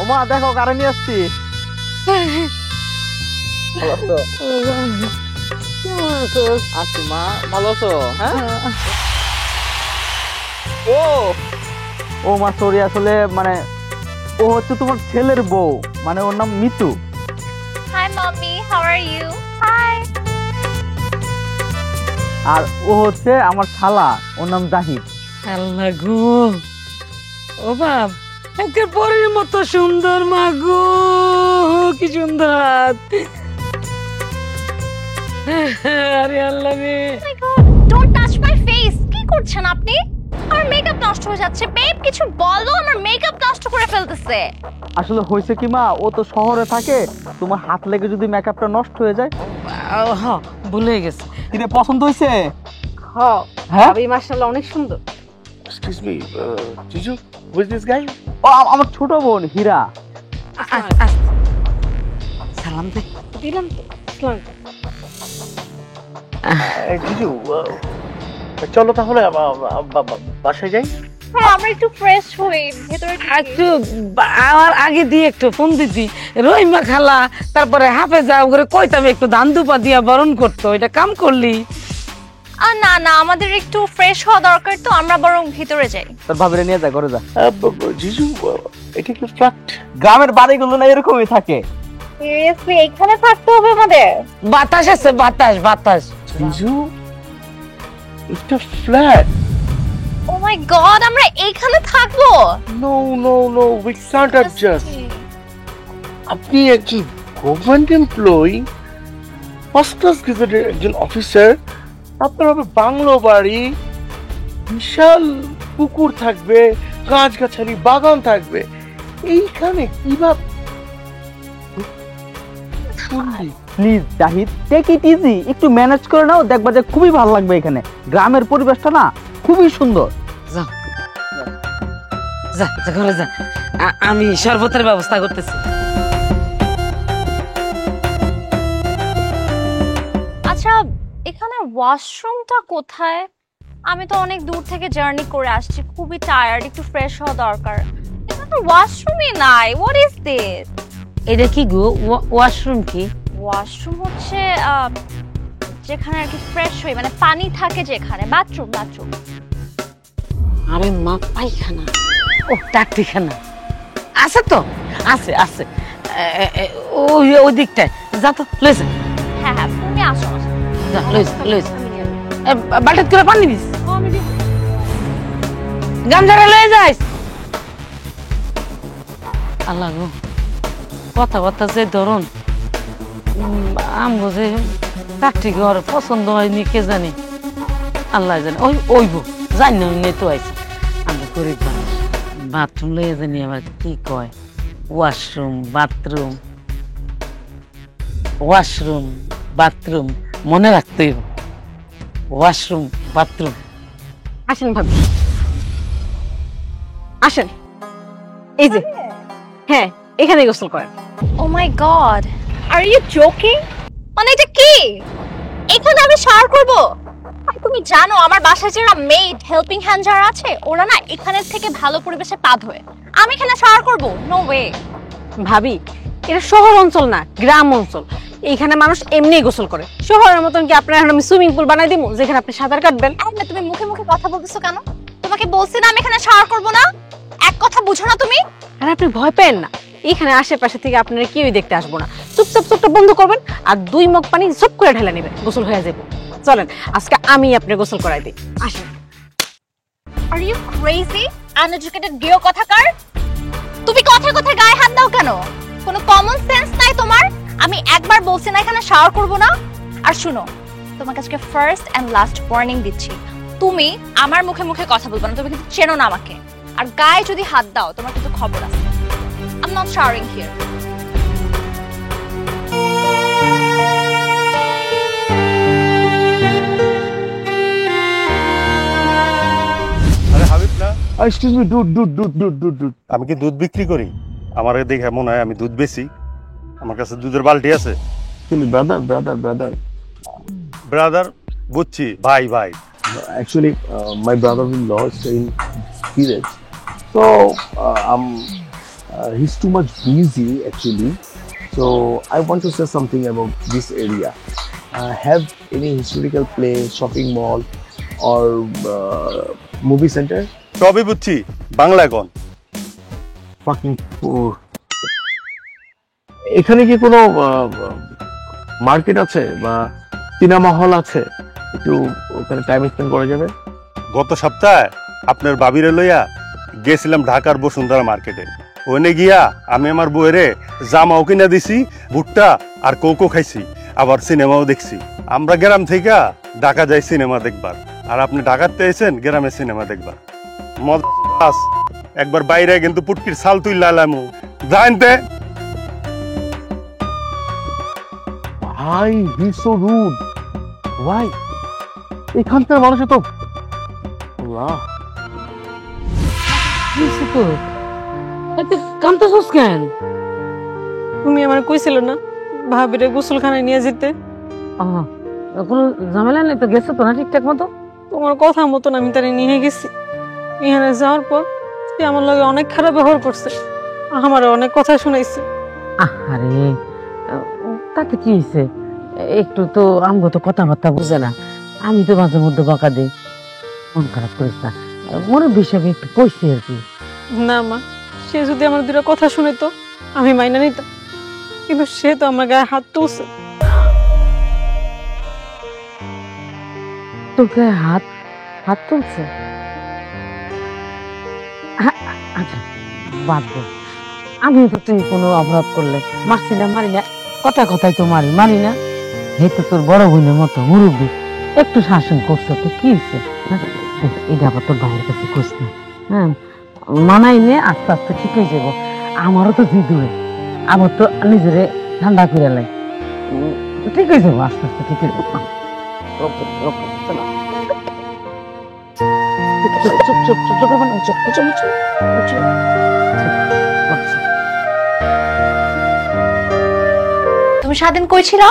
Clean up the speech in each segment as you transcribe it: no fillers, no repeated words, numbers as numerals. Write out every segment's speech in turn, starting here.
ওমা দেখো কারে নিয়ে আসছি। ভালো আছো? আছি মা, ভালো আছো? হ্যাঁ ও ও মা সরি, আসলে মানে ও হচ্ছে তোমার ছেলের বউ, মানে ওর নাম Mitu. Hi mommy, how are you? Hi. আর ও হচ্ছে আমার শালা, ওর নাম জাহিদ। আল্লাহ গো, ও বাপ একের পরের মতো সুন্দর মা গো, কি সুন্দর হাত। আরে আল্লাহ রে, Oh my god, don't touch my face. কি করছেন আপনি? আমার মেকআপ নষ্ট হয়ে যাচ্ছে। বেব কিছু বলো, আমার মেকআপ নষ্ট করে ফেলতেছে। আসলে হয়েছে কি মা, ও তো শহরে থাকে, তোমার হাত লেগে যদি মেকআপটা নষ্ট হয়ে যায়। হ্যাঁ ভুলে গেছে। কিরে পছন্দ হয়েছে? হ্যাঁ ভাবি মাশাআল্লাহ অনেক সুন্দর। Excuse me, Jiju, who is this guy? ও আমার ছোট বোন হীরা। সালাম দে। দিলাম তো। সালাম। Jiju, চলো তাহলে বাসায় যাই। হ্যাঁ আমরা একটু ফ্রেশ হই, ভেতরে একটু আমার আগে দিয়ে একটু ফোন দিতি, রহিমা খালা তারপরে হাফেজা ওরে কইতাম একটু ধান দুপা দিয়া বরণ করতো, এটা কাম করলি? না না, আমাদের একটু ফ্রেশ হওয়া দরকার, তো আমরা বরং ভিতরে যাই। তোর ভাবিরে নিয়ে যা, ঘরে যা। জিজু, এটা কি ফ্ল্যাট? গ্রামের বাড়িগুলো না এরকমই থাকে। সিরিয়াসলি এখানে থাকতে হবে আমাদের? বাতাস আছে, বাতাস বাতাস। জিজু, এটা ফ্ল্যাট। ও মাই গড, আমরা এইখানে থাকবো? No, no, no, we can't adjust. আপনি একজন government employee, first class gazetted একজন অফিসার, আপনার হবে বাংলো বাড়ি, বিশাল পুকুর থাকবে, গাছগাছালি বাগান থাকবে, এইখানে কিভাবে? Please Zahid, take it easy, একটু ম্যানেজ করে নাও, দেখবা যে খুবই ভালো লাগবে এখানে। গ্রামের পরিবেশটা না খুবই সুন্দর। যা যা যা ঘরে যা, আমি শরবতের ব্যবস্থা করতেছি। আচ্ছা, এখানে ওয়াশরুমটা কোথায়? আমি তো অনেক দূর থেকে জার্নি করে আসছি, খুবই টায়ার্ড, একটু ফ্রেশ হওয়া দরকার। এখানে তো ওয়াশরুমই নাই। What is this? এটা কি গো, ওয়াশরুম কি? ওয়াশরুম হচ্ছে যেখানে আর কি ফ্রেশ হই, মানে পানি থাকে যেখানে, বাথরুম বাথরুম। আমি মা পায়খানা, ও টাটিখানা আছে তো, আছে আছে ওই ওই দিকটায়। যা তো লইছে, হ্যাঁ হ্যাঁ, তুমি আসো আসো। যা লইছে লইছে। বালতিত করে পানি দিস, গামছাটা লয়ে যাইস। আল্লাহ গো, কথাবার্তা যে ধরুন আমগো যে চাকরি ঘর পছন্দ হয়নি কে জানি, আল্লাহ জানে। ওই ওইব জানি না তো আইছে, আমরা গরিব মানুষ। বাথরুম লইয়া জানি আবার কি কয়, ওয়াশরুম বাথরুম, ওয়াশরুম বাথরুম মনে রাখতে হইব, ওয়াশরুম বাথরুম। আসেন ভাবি, আসেন। এই যে, হ্যাঁ এখানে গোসল করেন। ও মাই গড, আর ইউ জোকিং? মানে এটা কি? এখানে আমি শাওয়ার করব? আর তুমি জানো আমার বাসায় যারা মেড হেল্পিং হ্যান্ড যারা আছে, ওরা না এখানের থেকে ভালো পরিবেশে পা ধোয়। আমি এখানে শাওয়ার করব? No way. ভাবি, এটা শহর অঞ্চল না, গ্রাম অঞ্চল। এইখানে মানুষ এমনি গোসল করে। শহরের মতন কি আপনার এখন আমি সুইমিং পুল বানাই দিব যেখানে আপনি সাঁতার কাটবেন? না, তুমি মুখে মুখে কথা বলতেছো কেন? তোমাকে বলছি না আমি এখানে শাওয়ার করব না? এক কথা বুঝো না তুমি? আর আপনি ভয় পেন না, এখানে আশেপাশে থেকে আপনারা কেউই দেখতে আসবো না। চুপচাপ চোখটা বন্ধ করবেন আর 2 মগ পানি চুপ করে ঢেলে নেবেন, গোসল হয়ে যাবে। চলেন আজকে আমি আপনি গোসল করাই দিই, আসেন। আর ইউ ক্রেজি আনএডুকেটেড গেও কথাকার? তুমি কথায় কথায় গায়ে হাত দাও কেন? কোনো কমন সেন্স নাই তোমার? আমি একবার বলছি না এখানে শাওয়ার করব না? আর শুনো, তোমাকে আজকে ফার্স্ট এন্ড লাস্ট ওয়ার্নিং দিচ্ছি, তুমি আমার মুখে মুখে কথা বলবে না, তুমি কিন্তু চেনো না আমাকে। আর গায়ে যদি হাত দাও তোমার কিন্তু খবর আছে। I'm not showering here. আরে হাবিব না, এক্সকিউজ মি, দুধ। আমি কি দুধ বিক্রি করি? আমার দেখে মনে হয় আমি দুধ বেচি। আমার কাছে দুধের বালতি আছে। Actually, brother. ব্রাদার বুঝছি, ভাই ভাই। Actually, my brother-in-law is in village. So, I'm He's too much busy actually. So I want to say something about this area. Have any historical place, shopping mall, or movie center? সবই বুঝছি, বাংলায় কোন? Fucking poor. এখানে কি কোনো market আছে বা cinema hall আছে? একটু ওখানে টাইম স্পেন্ড করা যাবে? গত সপ্তাহে আপনার বাবিরে লইয়া গেছিলাম ঢাকার বসুন্ধরা মার্কেটে। ওখানে গিয়া আমি আমার বউয়েরে জামাও কিনা দিছি, ভুট্টা আর কোকো খাইছি, আবার সিনেমাও দেখছি। আমরা গ্রাম থেকে ঢাকা যাই সিনেমা দেখবার, আর আপনি ঢাকাতে এসেছেন গ্রামে সিনেমা দেখবার। মজা একবার বাইরে কিন্তু পুটকির ছাল তুই লালামু জানতে। ভাই, হি সো রুড। ভাই, এখানকার মানুষ তো আল্লাহ। কিছু তো এত কামতেছস কেন? তুমি আমার কইছিল না ভাবিরে গোসলখানায় নিয়ে যেতে? কোনো ঝামেলা নেই তো? গেছে তো না ঠিকঠাক মতো? তোমার কথা মতন আমি তারে নিয়ে গেছি। এখানে যাওয়ার পর সে আমার লগে অনেক খারাপ ব্যবহার করছে, আমার অনেক কথা শুনাইছে। আরে তাতে কি হয়েছে? একটু তো আমগো তো কথাবার্তা বুঝে না, আমি তো মাঝে মধ্যে বকা দিই। মন খারাপ করিস না, মনে বিষয়ে একটু কইছি আর কি। না মা, সে যদি আমার দুটা কথা শুনে তো আমি মাইনা নিতাম, কিন্তু সে তো আমার গায়ে হাত তুলছে। তোর গায়ে হাত হাত তুলছে? আচ্ছা বাদ দে, আমি তো তুই কোনো অপরাধ করলে মারছি না, মারি না, কথা কথাই তো মারি না। এই তো তোর বড় বোনের মতো মুরব্বী, একটু শাসন করছো তো কি হয়েছে? এটা আবার তোর ভাইয়ের কাছে কইস না, হ্যাঁ? মানাই নে, আস্তে আস্তে ঠিক হয়ে যাবো। আমারও তো জিদ হয়, আমার তো নিজেরে ঠান্ডা করে লাই, ঠিক হয়ে যাবো, আস্তে আস্তে ঠিক হয়ে যাবো। চলো চুপ চুপ চুপ চুপ চুপ চুপ চুপ চুপ। তুমি সারাদিন কই ছিল?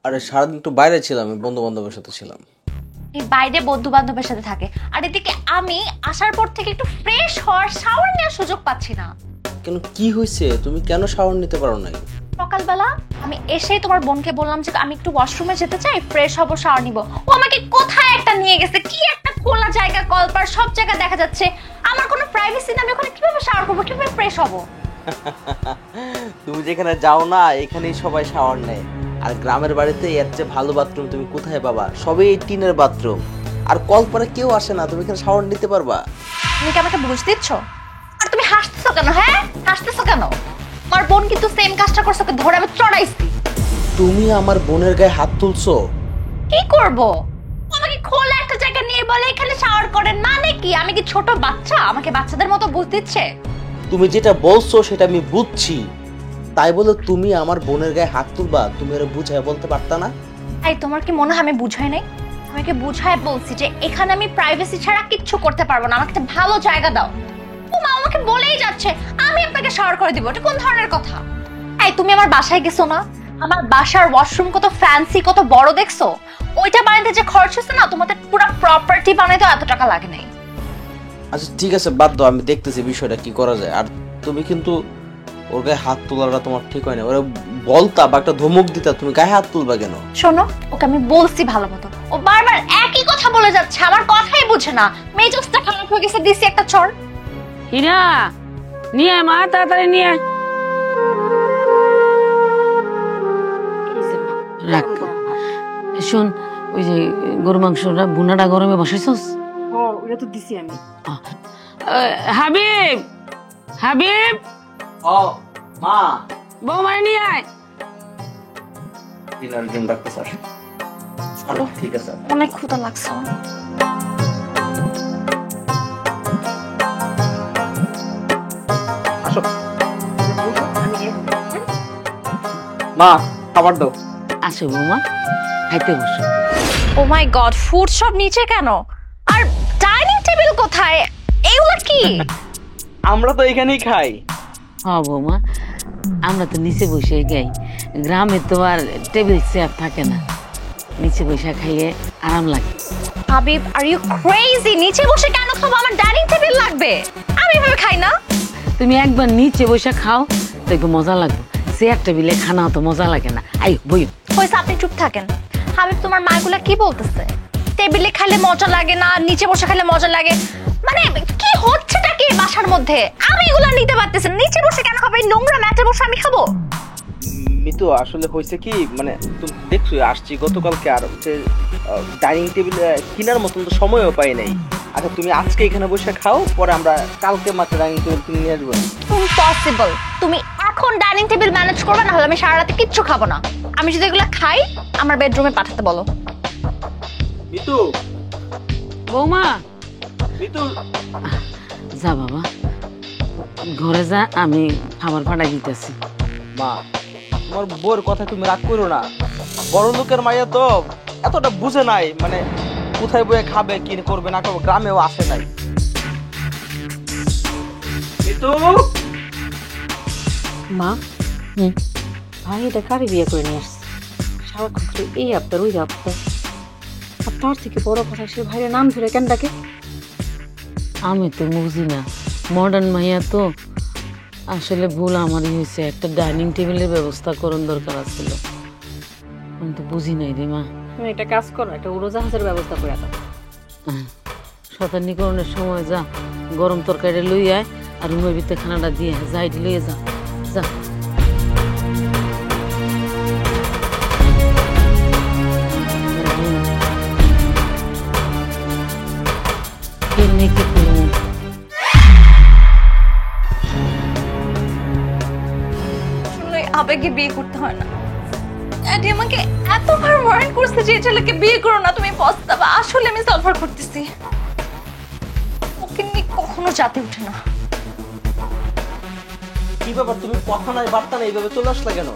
আরে সারাদিন একটু বাইরে ছিলাম, বন্ধু বান্ধবের সাথে ছিলাম। এই বাইরে বন্ধু বান্ধবের সাথে থাকে, আর এদিকে আমি আসার পর থেকে একটু ফ্রেশ হওয়ার, শাওয়ার নেওয়ার সুযোগ পাচ্ছি না। কেন, কি হয়েছে? তুমি কেন শাওয়ার নিতে পারো নাই? সকালবেলা আমি এসেই তোমার বোনকে বললাম যে আমি একটু ওয়াশরুমে যেতে চাই, ফ্রেশ হবো, শাওয়ার নিব। ও আমাকে কোথায় একটা নিয়ে গেছে, কি একটা খোলা জায়গা, কলপার, সব জায়গা দেখা যাচ্ছে। আমার কোনো প্রাইভেসি না, আমি ওখানে কিভাবে শাওয়ার করবো, কিভাবে ফ্রেশ হবো? তুমি যেখানে যাও না এখানেই সবাই শাওয়ার নেয়, আর গ্রামের বাড়িতে এর চেয়ে ভালো বাথরুম তুমি কোথায় পাবা? সবই টিনের বাথরুম, আর কল পরে কেউ আসে না, তুমি এখানে শাওয়ার নিতে পারবা। তুমি কি আমাকে বুঝ দিচ্ছ? আর তুমি হাসতেছো কেন? হ্যাঁ, হাসতেছো কেন? আমার বোন কিন্তু সেম কাজটা করছে, ওকে ধরে আমি চড়াইছি। তুমি আমার বোনের গায়ে হাত তুলছো? কি করব? আমাকে খোলা একটা জায়গা নিয়ে বলে এখানে শাওয়ার করেন, মানে কি? আমি কি ছোট বাচ্চা? আমাকে বাচ্চাদের মতো বুঝ দিচ্ছে? তুমি যেটা বলছো সেটা আমি বুঝছি, তাই বলে তুমি আমার বোনের গায়ে হাত তুলবা? তুমি ওরা বুঝায় বলতে পারতা না? এই তোমার কি মনে হয় আমি বুঝাই নাই? আমাকে বুঝায় বলছি যে এখানে আমি প্রাইভেসি ছাড়া কিচ্ছু করতে পারবো না, আমাকে একটা ভালো জায়গা দাও। ও মা আমাকে বলেই যাচ্ছে আমি আপনাকে শাওয়ার করে দিব, এটা কোন ধরনের কথা? এই তুমি আমার বাসায় গেছো না? আমার বাসার ওয়াশরুম কত ফ্যান্সি, কত বড় দেখছো? ওইটা বানাইতে যে খরচ হচ্ছে না, তোমাদের পুরো প্রপার্টি বানাইতে এত টাকা লাগে নাই। আচ্ছা ঠিক আছে, বাদ দাও, আমি দেখতেছি বিষয়টা কি করা যায়। আর তুমি কিন্তু ওর গায়ে হাত তোলাটা তোমার ঠিক হয় না। ওরা বলতা বা একটা ধমক দিতা, তুমি গায়ে হাত তুলবা কেন? শোনো, ওকে আমি বলছি ভালো মতো, ও বারবার একই কথা বলে যাচ্ছে, আমার কথাই বুঝে না। মেজাজটা খারাপ হয়ে গেছে, দিছি একটা চড়। হিরা নিয়ে আয় মা, তাড়াতাড়ি নিয়ে আয়। রাখ। শোন, ওই যে গরু মাংসটা বুনাটা গরমে বসাইছস? ওটা তো দিছি আমি। হাবিব, হাবিব, ও মা, বৌমারে নিয়ে আয়। ডিনার জন্য ডাকতে স্যার। ঠিক আছে, অনেক ক্ষুধা লাগছে। মা খাবার দাও। আসো বৌমা, খাইতে বসো। ও মাই গড, ফুড সব নিচে কেন? আর ডাইনিং টেবিল কোথায়? এগুলো কি? আমরা তো এখানেই খাই। হ্যাঁ বৌমা, আমরা তো নিচে বসে গাই, গ্রামে তো আর টেবিল চেয়ার থাকে না, নিচে বসে খাইয়ে আরাম লাগে। Habib, are you crazy? নিচে বসে কেন খাবো? আমার ডাইনিং টেবিল লাগবে, আমি এভাবে খাই না। তুমি একবার নিচে বসে খাও, দেখবো মজা লাগবে। চেয়ার টেবিলে খানা তো মজা লাগে না। আই বই হয়েছে, আপনি চুপ থাকেন। হাবিব, তোমার মাগুলা কি বলতেছে? টেবিলে খেলে মজা লাগে না, নিচে বসে খেলে মজা লাগে, মানে কি হচ্ছেটা কি বাসার মধ্যে? আমি এগুলা নিতে পারতেছি না। নিচে বসে কেন খাবো? এই নোংরা ম্যাটে বসে আমি খাবো? মিতু আসলে হয়েছে কি, মানে তুমি দেখছো আসছি গতকালকে, আর হচ্ছে ডাইনিং টেবিল কেনার মতন তো সময়ও পাই নাই। আচ্ছা তুমি আজকে এখানে বসে খাও, পরে আমরা কালকে মাত্র ডাইনিং টেবিল কিনে নিয়ে আসবো। ইম্পসিবল। তুমি এখন ডাইনিং টেবিল ম্যানেজ করবে, না হলে আমি সারা রাতে কিচ্ছু খাবো না। আমি যদি এগুলো খাই, আমার বেডরুমে পাঠাতে বলো। মিতু, বৌমা মিতু, যা বাবা ঘরে যা, আমি খাবার পাঠাই দিতেছি। মা তোমার বউর কথা তুমি রাগ করো না, বড় লোকের মাইয়া তো এতটা বুঝে নাই, মানে কোথায় বয়ে খাবে কি করবে না করবে, গ্রামেও আসে নাই। মিতু, মা, হুম। ভাই এটা কারে বিয়ে করে নিয়ে আসছে? সারাক্ষণ খালি এই আবদার ওই আবদার। আর তার থেকে বড় কথা, সে ভাইয়ের নাম ধরে কেন ডাকে? আমি তো বুঝি না, মডার্ন মাইয়া তো। আসলে ভুল আমারই হয়েছে, একটা ডাইনিং টেবিলের ব্যবস্থা করুন দরকার ছিল। আমি তো বুঝি নাই রে মা। তুমি একটা কাজ করো, একটা উড়োজাহাজের ব্যবস্থা করে দাও। শতানিকরণের সময় যা গরম তরকারি লই আয়, আর রুমের ভিতরে খানাটা দিয়ে যাই লইয়ে যা যা। আসলে আবেগে বিয়ে করতে হয় না। এটি আমাকে এতবার ওয়ার্ন করছে যে এই ছেলেকে বিয়ে করো না, তুমি পস্তাবা। আসলে আমি সাফার করতেছি। ওকে নিয়ে কখনো জাতে উঠে না। কি ব্যাপার, তুমি কথা নাই বার্তা নাই, এইভাবে চলে আসলা কেন?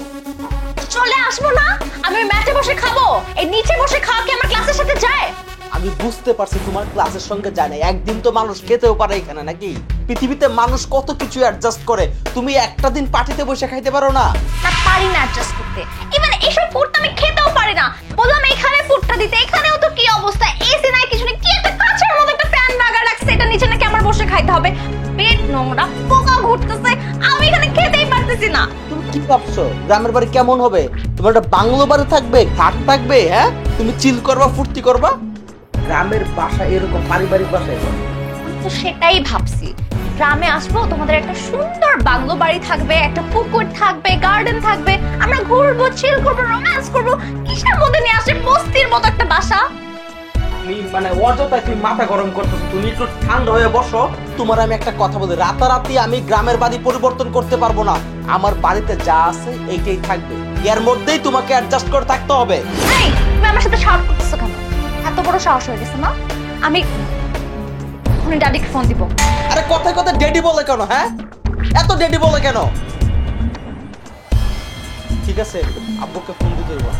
চলে আসবো না? আমি ম্যাটে বসে খাবো? এই নিচে বসে খাওয়া কি আমার ক্লাসের সাথে যায়? আমি বুঝতে পারছি তোমার ক্লাসের সঙ্গে যায় না, একদিন তো মানুষ খেতেও পারে এখানে, নাকি? পৃথিবীতে মানুষ কত কিছু অ্যাডজাস্ট করে, তুমি একটা দিন পার্টিতে বসে খাইতে পারো না? না, পারি না অ্যাডজাস্ট করতে। ইভেন এইসব ফুড আমি খেতেও পারি না। বললাম এখানে ফুডটা দিতে, এখানেও তো কি অবস্থা, এসি নাই কিছু নেই, কি একটা কাঁচের মতো একটা ফ্যান লাগা রাখছে, এটা নিচে নাকি আমার বসে খাইতে হবে। পেট নোংরা, পোকা ঘুরতেছে, আমি এখানে খেতেই পারতেছি না। তুমি কি ভাবছো গ্রামের বাড়ি কেমন হবে? তোমার একটা বাংলো বাড়ি থাকবে, ঘাট থাকবে, হ্যাঁ? তুমি চিল করবা, ফুর্তি করবা? গ্রামের বাসা এরকম পারিবারিক বাসায় তো সেটাই ভাবছি, গ্রামে আসবো, তোমাদের একটা সুন্দর বাংলো বাড়ি থাকবে, একটা পুকুর থাকবে, গার্ডেন থাকবে, আমরা ঘুরবো, চিল করবো, রোম্যান্স করবো। কিসের মধ্যে নিয়ে আসে বস্তির মতো একটা বাসা? তুমি মানে অযথা তুমি মাথা গরম করতেছো, তুমি একটু ঠান্ডা হয়ে বসো। তোমার আমি একটা কথা বলি, রাতারাতি আমি গ্রামের বাড়ি পরিবর্তন করতে পারবো না। আমার বাড়িতে যা আছে এইটাই থাকবে, এর মধ্যেই তোমাকে অ্যাডজাস্ট করে থাকতে হবে। এই, তুমি আমার সাথে সাহস করতেছো কেন? এত বড় সাহস হয়ে গেছে না? আমি এখনই ড্যাডিকে ফোন দিব। আরে কথায় কথায় ডেডি বলে কেন, হ্যাঁ? এত ডেডি বলে কেন? ঠিক আছে, আব্বুকে ফোন দিতে দেবো।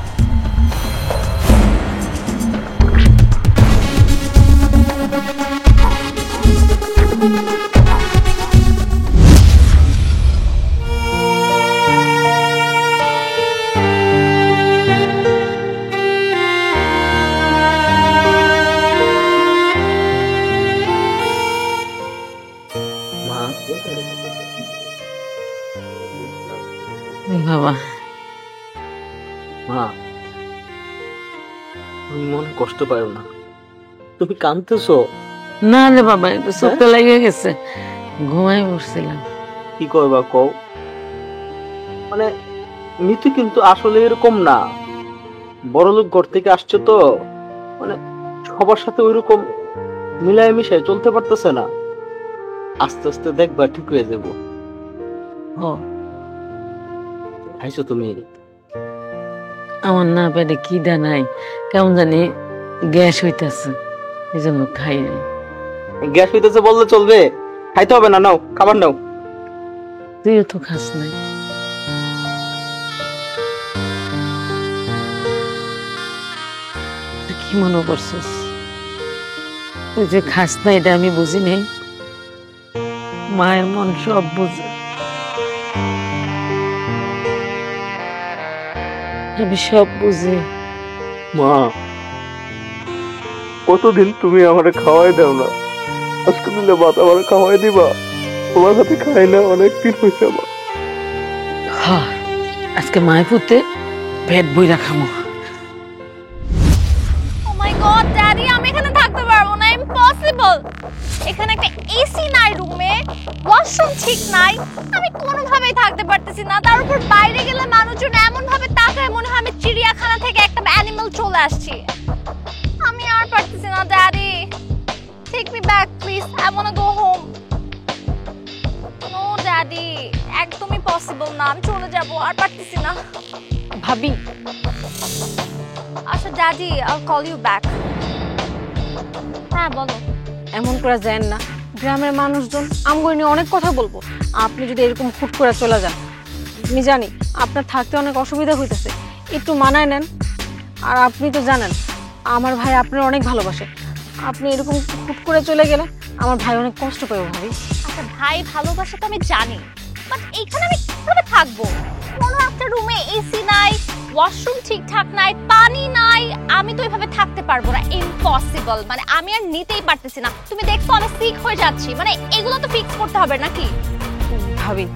বাবা মা, তুমি মনে কষ্ট পাও না, তুমি কাঁদতেছো? না রে বাবা, একটু চোখটা লেগে গেছে, ঘুমাই পড়ছিলাম। কি করবা কও? মানে মিতু কিন্তু আসলে এরকম না, বড়লোক ঘর থেকে আসছে তো, মানে সবার সাথে ওইরকম মিলায় মিশায় চলতে পারতেছে না। আস্তে আস্তে দেখবা ঠিক হয়ে যাবো। ও খাইছো তুমি? আমার না পেটে খিদা নাই, কেমন জানি গ্যাস হইতেছে, এই জন্য খাই নাই। গ্যাস হইতেছে বললে চলবে? খাইতে হবে না, নাও খাবার নাও। তুইও তো খাস নাই। তুই কি মনে করছিস তুই যে খাস না? এটা আমি বুঝি নাই, মায়ের মন সব বুঝে। আমি সব বুঝি। মা, কতদিন তুমি আমারে খাওয়াই দাও না, আজকে দিলে ভাত আমার খাওয়াই দিবা? তোমার সাথে খাইলে অনেকদিন হয়েছে আমার। হ্যাঁ, আজকে মায়ের পুতে পেট বইরা খামো। ও মাই গড ড্যাডি, আমি এখানে থাকতে পারবো না, ইম্পসিবল। এখানে একটা এসি নাই রুমে, ওয়াশরুম ঠিক নাই, আমি কোনোভাবেই থাকতে পারতেছি না। তার উপর বাইরে গেলে মানুষজন এমন ভাবে তাকায় মনে হয় আমি চিড়িয়াখানা থেকে একটা অ্যানিমাল চলে আসছি। আমি আর পারতেছি না daddy, take me back please, I want to go home. No daddy, একদমই পসিবল না, আমি চলে যাব, আর পারতেছি না। ভাবি, আচ্ছা daddy, I call you back. হ্যাঁ বলো। এমন করে যান না, গ্রামের মানুষজন আমগো নিয়ে অনেক কথা বলবো। আপনি যদি এরকম হুট করে চলে যান, আমি জানি আপনার থাকতে অনেক অসুবিধা হইতেছে, একটু মানায় নেন। আর আপনি তো জানেন আমার ভাই আপনার অনেক ভালোবাসে, আপনি এরকম হুট করে চলে গেলে আমার ভাই অনেক কষ্ট পাবে ভাবি। আচ্ছা ভাই ভালোবাসা তো আমি জানি, বাট এইখানে আমি কিভাবে থাকবো? কোনো একটা রুমে এসি নাই, ওয়াশরুম ঠিকঠাক নাই, পানি নাই, আমি তো এইভাবে থাকতে পারবো না, ইম্পসিবল। মানে আমি আর নিতেই পারতেছি না। তুমি দেখছো আমি সিক হয়ে যাচ্ছি, মানে এগুলো তো ফিক্স করতে হবে নাকি? ভাবি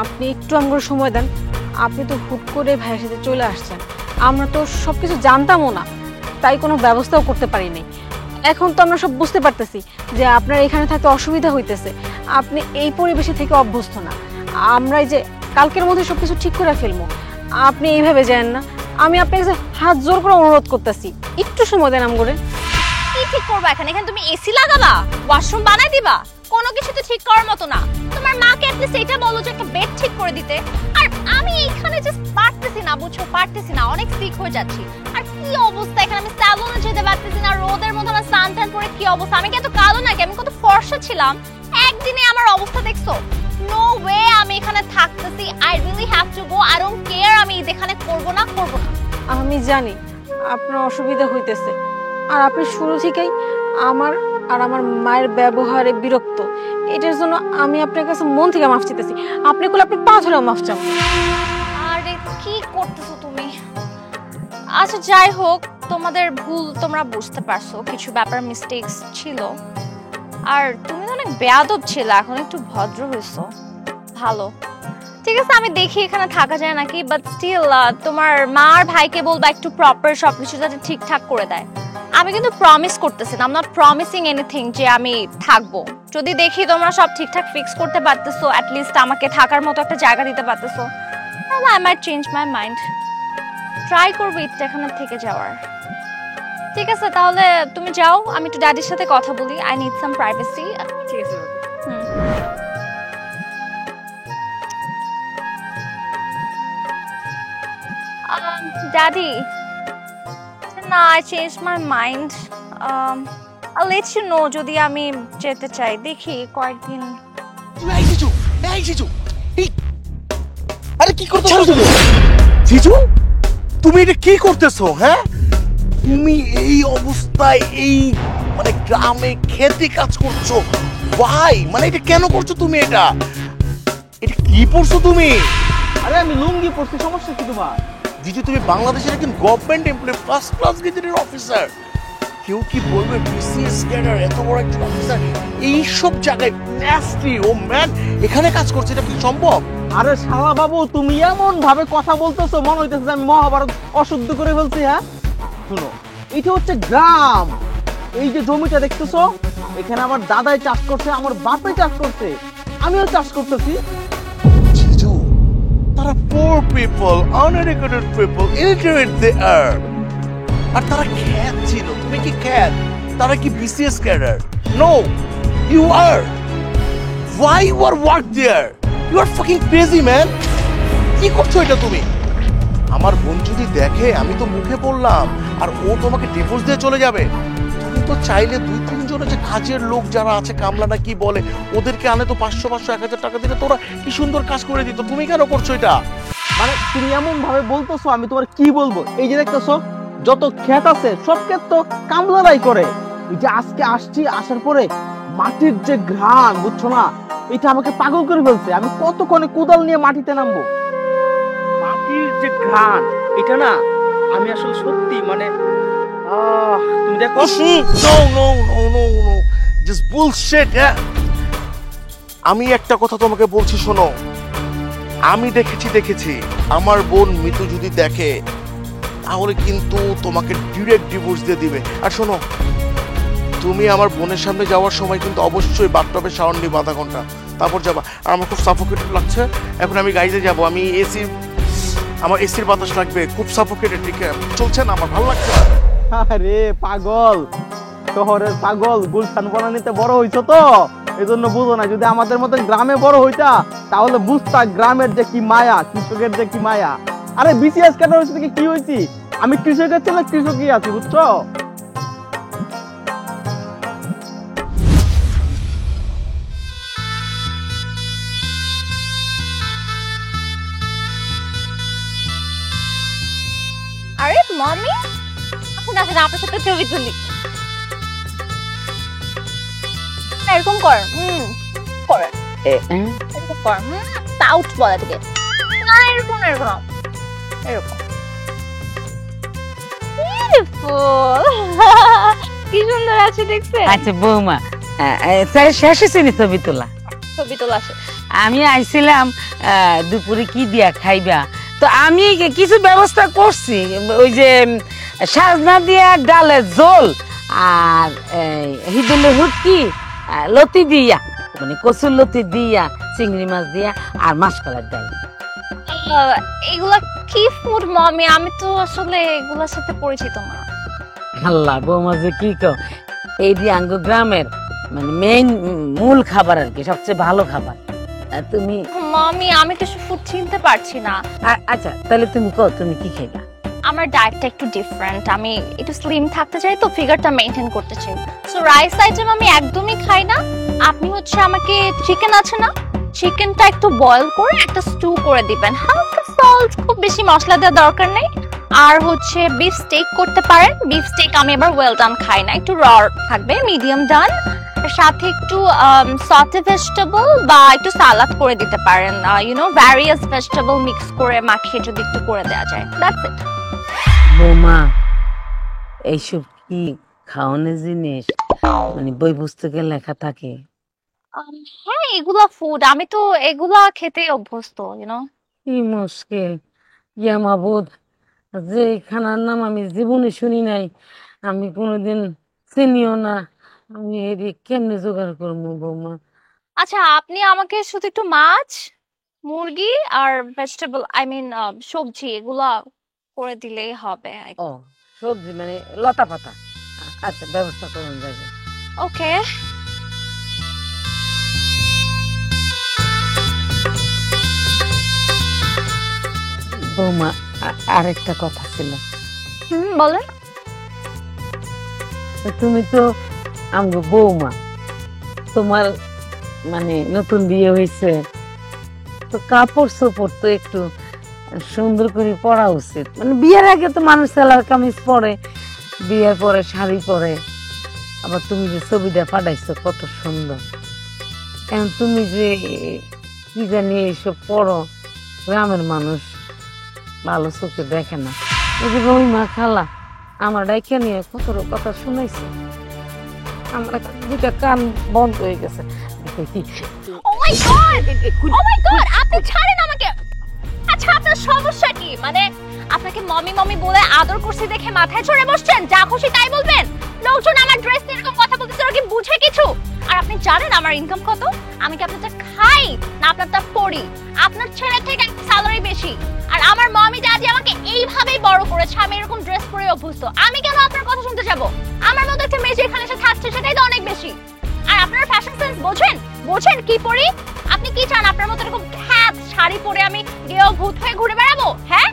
আপনি একটু আমাকে সময় দেন, আপনি তো হুট করে ভাইয়ের সাথে চলে আসছেন, আমরা তো সবকিছু জানতামও না, তাই কোনো ব্যবস্থাও করতে পারিনি। এখন তো আমরা সব বুঝতে পারতেছি যে আপনার এখানে থাকতে অসুবিধা হইতেছে, আপনি এই পরিবেশে থেকে অভ্যস্ত না। আমরা এই যে কালকের মধ্যে সবকিছু ঠিক করে ফেলবো, আপনি এইভাবে যান না। আমি আপনাকে হাত জোর করে অনুরোধ করতেছি, একটু সময় দেন আমগরে। কি ঠিক করবা এখানে? এখানে তুমি এসি লাগাবা, ওয়াশরুম বানাই দিবা, কোনো কিছু তো ঠিক করার মতো না। তোমার মাকে অ্যাটলিস্ট এটা বলো যে একটা বেড ঠিক করে দিতে। আর আমি এখানে জাস্ট পারতেছি না, বুঝছো, পারতেছি না, অনেক সিক হয়ে যাচ্ছি। আর কি অবস্থা এখানে, আমি স্যালুনে যেতে পারতেছি না, রোদের মধ্যে আমার সানট্যান পরে কি অবস্থা। আমি কি এত কালো নাকি? আমি কত ফর্সা ছিলাম, একদিনে আমার অবস্থা দেখছো। নো ওয়ে, আমি এখানে থাকতেছি। I really have to go, I don't care, আমি এখানে করবো না, করবো না। আমি জানি আপনার অসুবিধা হইতেছে, আর আপনি শুরু থেকেই আমার আর আমার মায়ের ব্যবহারে বিরক্ত। এটার জন্য আমি আপনার কাছে মন থেকে মাফ চাইতেছি। আপনি বলে আপনি পা ধরে মাফ চান। আরে কি করতেছো তুমি? আচ্ছা যাই হোক, তোমাদের ভুল তোমরা বুঝতে পারছো, কিছু ব্যাপার মিস্টেকস ছিল। আর তুমি তো অনেক বেয়াদব ছিলে, এখন একটু ভদ্র হয়েছো, ভালো। ঠিক আছে, আমি দেখি এখানে থাকা যায় নাকি, বাট স্টিল তোমার মা আর ভাইকে বলবা একটু প্রপার সবকিছু যাতে ঠিকঠাক করে দেয়। আমি কিন্তু প্রমিস করতেছি না, I am not promising anything যে আমি থাকবো। যদি দেখি তোমরা সব ঠিকঠাক ফিক্স করতে পারতেছো, অ্যাট লিস্ট আমাকে থাকার মতো একটা জায়গা দিতে পারতেছো, I might change my mind. Try করবো একটু এখানে থেকে যাওয়ার। ঠিক আছে, তাহলে তুমি যাও, আমি একটু ড্যাডির সাথে কথা বলি, আই নিড সাম প্রাইভেসি। ঠিক আছে। Daddy, না, I changed my mind. I'll let you know যদি আমি যেতে চাই, দেখি কয়েকদিন। আরে কি করতেছো তুমি? জিজু, তুমি এটা কি করতেছো? হ্যাঁ, তুমি এই অবস্থায় এই মানে গ্রামে খেতে কাজ করছো, ভাই? মানে এটা কেন করছো তুমি? এটা কি পড়ছো তুমি? আরে আমি লুঙ্গি পরছি, সমস্যা কি তোমার? জিজু, তুমি বাংলাদেশের একজন government employee, first class gazetted officer. কেউ কি বলবে বিসিএস ক্যাডার, এত বড় একজন অফিসার এইসব জায়গায় ন্যাস্টি ও ম্যান এখানে কাজ করছে? এটা কি সম্ভব? আরে শালা বাবু, তুমি এমন ভাবে কথা বলতেছো মনে হইতেছে যে আমি মহাভারত অশুদ্ধ করে ফেলছি। হ্যাঁ শুনো, এটা হচ্ছে গ্রাম। এই যে জমিটা দেখতেছো, এখানে আমার দাদাই চাষ করছে, আমার বাপে চাষ করছে, আমিও চাষ করতেছি। জিজু, তারা poor people, uneducated people, illiterate they are. আর তারা খ্যাত ছিল, তুমি কি খ্যাত? তারা কি BCS cadre? No, you are. Why you are work there? You are fucking crazy, man. কি করছো এটা তুমি? আমার বোন যদি দেখে, আমি তো মুখে বললাম, আর ও তোমাকে ডিভোর্স দিয়ে চলে যাবে। তুমি তো চাইলে 2-3 জনের যে কাজের লোক যারা আছে, কামলা না কি বলে, ওদেরকে আনে তো 500-1000 টাকা দিলে তোরা কি সুন্দর কাজ করে দিত। তুমি কেন করছো এটা? মানে তুমি এমন ভাবে বলতেছো, আমি তোমার কি বলবো? এই যে দেখতেছো যত ক্ষেত আছে, সব ক্ষেত তো কামলারাই করে। এই যে আজকে আসছি, আসার পরে মাটির যে ঘ্রাণ, বুঝছো না, এটা আমাকে পাগল করে ফেলছে। আমি কতক্ষণে কোদাল নিয়ে মাটিতে নামবো। মাটির যে ঘ্রাণ, এটা না আমি আসলে সত্যি মানে তুমি দেখো। No, just bullshit, yeah. আমি একটা কথা তোমাকে বলছি শোনো, আমি দেখেছি আমার বোন মিতু যদি দেখে তাহলে কিন্তু তোমাকে ডিরেক্ট ডিভোর্স দিয়ে দিবে। আর শোনো, তুমি আমার বোনের সামনে যাওয়ার সময় কিন্তু অবশ্যই বাথটবে শাওয়ার নিবে আধা ঘন্টা, তারপর যাবা। আর আমার খুব সাফোকেটেড লাগছে, এখন আমি গাড়িতে যাব, আমি আমার এসির বাতাস লাগবে, খুব সাফোকেটেড, ঠিক চলছে না, আমার ভালো লাগছে না। আরে পাগল, শহরের পাগল, গুলশান বনানীতে বড় হইছো তো এই জন্য বুঝো না। যদি আমাদের মতো গ্রামে বড় হইতা তাহলে বুঝতা গ্রামের যে কি মায়া, কৃষকের যে কি মায়া। আরে বিসিএস কেন হয়েছে থেকে কি হয়েছি, আমি কৃষকের ছেলে, কৃষকই আছি, বুঝছো? আরে মামি, এখন আসেন আপনার সাথে ছবি তুলি। এরকম কর, করে এরকম কর, টাউট বলে তোকে না, এরকম এরকম এরকম। Beautiful! কি সুন্দর আছে দেখতে। আচ্ছা বৌমা, শেষ হয়েছে নি ছবি তোলা? ছবি তোলা আছে। আমি আইছিলাম দুপুরে কি দিয়া খাইবা, তো আমি কিছু ব্যবস্থা করছি, ওই যে সাজনা দিয়া ডালের ঝোল আর হিদুলের হুটকি লতি দিয়া, মানে কচুর লতি দিয়া, চিংড়ি মাছ দিয়া আর মাসকলার ডাল। এগুলা কি ফুড মামি? আমি তো আসলে এগুলার সাথে পরিচিত না। আল্লাহ বৌমা যে কি কও, এই যে আঙ্গ গ্রামের মানে মেইন মূল খাবার আর কি, সবচেয়ে ভালো খাবার। তুমি মামি, আমি কিছু ফুড চিনতে পারছি না। আচ্ছা তাহলে তুমি কও তুমি কি খাইবা? আমার ডায়েটটা একটু ডিফারেন্ট, আমি একটু স্লিম থাকতে চাই, তো ফিগারটা মেইনটেইন করতে চাই। সো রাইস আইটেম আমি একদমই খাই না। আপনি হচ্ছে আমাকে চিকেন আছে না, চিকেনটা একটু বয়েল করে একটা স্টু করে দিবেন, হালকা সল্ট, খুব বেশি মশলা দেওয়ার দরকার নেই। আর হচ্ছে বিফ স্টেক করতে পারেন। বিফ স্টেক আমি এবার ওয়েল ডান খাই না, একটু র থাকবে, মিডিয়াম ডান। সাথে একটু সটে ভেজিটেবল বা একটু সালাদ করে দিতে পারেন, ভ্যারিয়াস ভেজিটেবল মিক্স করে মাখিয়ে যদি একটু করে দেওয়া যায়। That's it. বৌমা এইসব কি খাওয়ানোর জিনিস, মানে বই পুস্তকে লেখা থাকে? হ্যাঁ, এগুলা ফুড, আমি তো এগুলা খেতে অভ্যস্ত। কি মুশকিল ইয়া মাবুদ, যে খানার নাম আমি জীবনে শুনি নাই, আমি কোনোদিন চিনিও না, আমি এদিক কেমনে জোগাড় করবো বৌমা? আচ্ছা, আপনি আমাকে শুধু একটু মাছ, মুরগি আর ভেজিটেবল, সবজি এগুলা করে দিলেই হবে। ও সবজি মানে লতা পাতা, আচ্ছা ব্যবস্থা করুন যাবে। ওকে। বৌমা আরেকটা কথা ছিল। বলেন। তুমি তো আমগো বৌমা, তোমার মানে নতুন বিয়ে হয়েছে, তো কাপড় চোপড় তো একটু সুন্দর করে পরা উচিত। মানে বিয়ের আগে তো মানুষ সেলার কামিজ পরে, বিয়ের পরে শাড়ি পরে। আবার তুমি যে ছবিটা পাঠাইছো কত সুন্দর, এখন তুমি যে কি জানি এইসব পরো, গ্রামের মানুষ ভালো চোখে দেখে না। ওই যে রহিমা খালা আমার ডাইকে নিয়ে কত কথা শুনাইছে, আমার দুটা কান বন্ধ হয়ে গেছে। ও মাই গড, ও মাই গড, আপনি ছাড়েন আমাকে। আচ্ছা, আপনার সমস্যা কি? মানে আপনাকে মমি মমি বলে আদর করছি দেখে মাথায় চড়ে বসছেন, যা খুশি তাই বলবেন? লোকজন আমার ড্রেস নিয়ে এরকম কথা বলতেছে, ওরা কি বুঝে কিছু? আর আপনি জানেন আমার ইনকাম কত? আমি কি আপনারটা খাই না আপনারটা পড়ি? আপনার ছেলে থেকে একটা স্যালারি বেশি। আর আমার মমি দাদি আমাকে এইভাবেই বড় করেছে, আমি এরকম ড্রেস পরে অভ্যস্ত। আমি কেন আপনার কথা শুনতে যাব? আমার মতো একটা মেয়ে যেখানে এসে থাকছে সেটাই তো অনেক বেশি। আর আপনার ফ্যাশন সেন্স বোঝেন? বোঝেন কি পরি? আপনি কি চান আপনার মতো এরকম খ্যাত শাড়ি পরে আমি গেও ভূত হয়ে ঘুরে বেড়াবো? হ্যাঁ,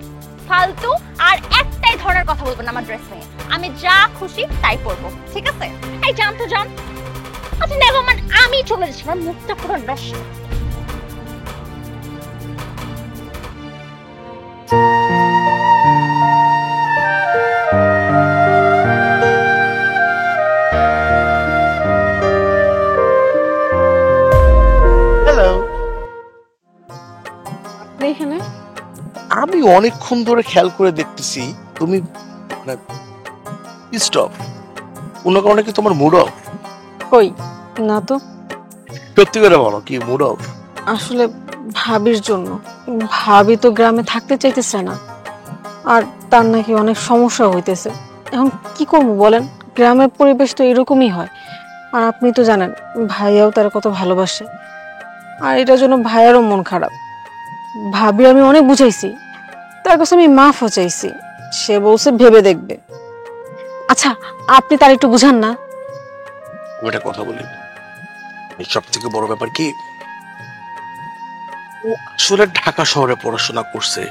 ফালতু। আর একটাই ধরনের কথা বলবেন আমার ড্রেস নিয়ে, আমি যা খুশি তাই পরবো, ঠিক আছে? এই জান তো জান। আচ্ছা নেভার মাইন্ড, আমি চলে যাচ্ছি, আমার মুখটা পুরো নষ্ট। হ্যালো, এখানে আমি অনেকক্ষণ ধরে খেয়াল করে দেখতেছি তুমি মানে পিসড অফ। কোনো কারণে কি তোমার মুড অফ? কই না তো। সত্যি করে বলো, কি মুড অফ? আসলে ভাবির জন্য। ভাবি তো গ্রামে থাকতে চাইতেছে না, আর তার নাকি অনেক সমস্যা হইতেছে। এখন কি করবো বলেন, গ্রামের পরিবেশ তো এরকমই হয়। আর আপনি তো জানেন ভাইয়াও তার কত ভালোবাসে, আর এটার জন্য ভাইয়ারও মন খারাপ। ভাবি আমি অনেক বুঝাইছি, তার কাছে আমি মাফও চাইছি, সে বলছে ভেবে দেখবে। আচ্ছা আপনি তার একটু বুঝান না। আমি একটা কথা বলি, সব থেকে বড় ব্যাপার কি, ও আসলে ঢাকা শহরে পড়াশোনা করছে,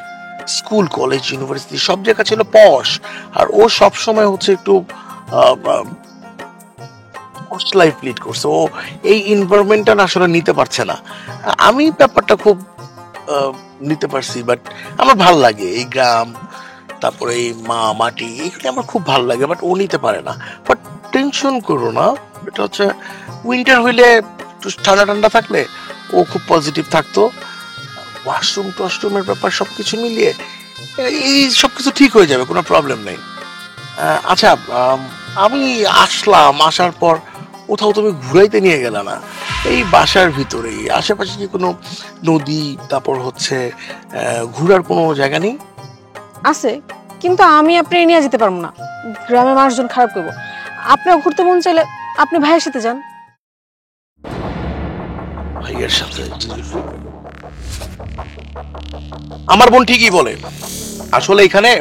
স্কুল কলেজ ইউনিভার্সিটি সব জায়গা ছিল পশ, আর ও সব সময় হচ্ছে একটু লাইফ লিড করছে। ও এই এনভায়রনমেন্টটা আসলে নিতে পারছে না। আমি ব্যাপারটা খুব নিতে পারছি, বাট আমার ভাল লাগে এই গ্রাম, তারপরে এই মাটি, এগুলো আমার খুব ভালো লাগে, বাট ও নিতে পারে না। বাট টেনশন করো না, এটা হচ্ছে উইন্টার হইলে একটু ঠান্ডা ঠান্ডা থাকলে ও খুব পজিটিভ থাকতো। ওয়াশরুম টশরুমের ব্যাপার সবকিছু মিলিয়ে এই সবকিছু ঠিক হয়ে যাবে, কোনো প্রবলেম নেই। আচ্ছা, আমি আসার পর কোথাও তুমি ঘুরাইতে নিয়ে গেলে না? এই বাসার ভিতরেই আশেপাশে কি কোনো নদী, তারপর হচ্ছে ঘোরার কোনো জায়গা নেই? আছে, কিন্তু আমি আপনি নিয়ে যেতে পারবো না, গ্রামের মানুষজন খারাপ করবো। আপনার ঘুরতে মন চাইলে আপনি ভাইয়ের সাথে যান। ভাইয়ের সাথে? আমার বোন ঠিকই বলে, আসলে এখানে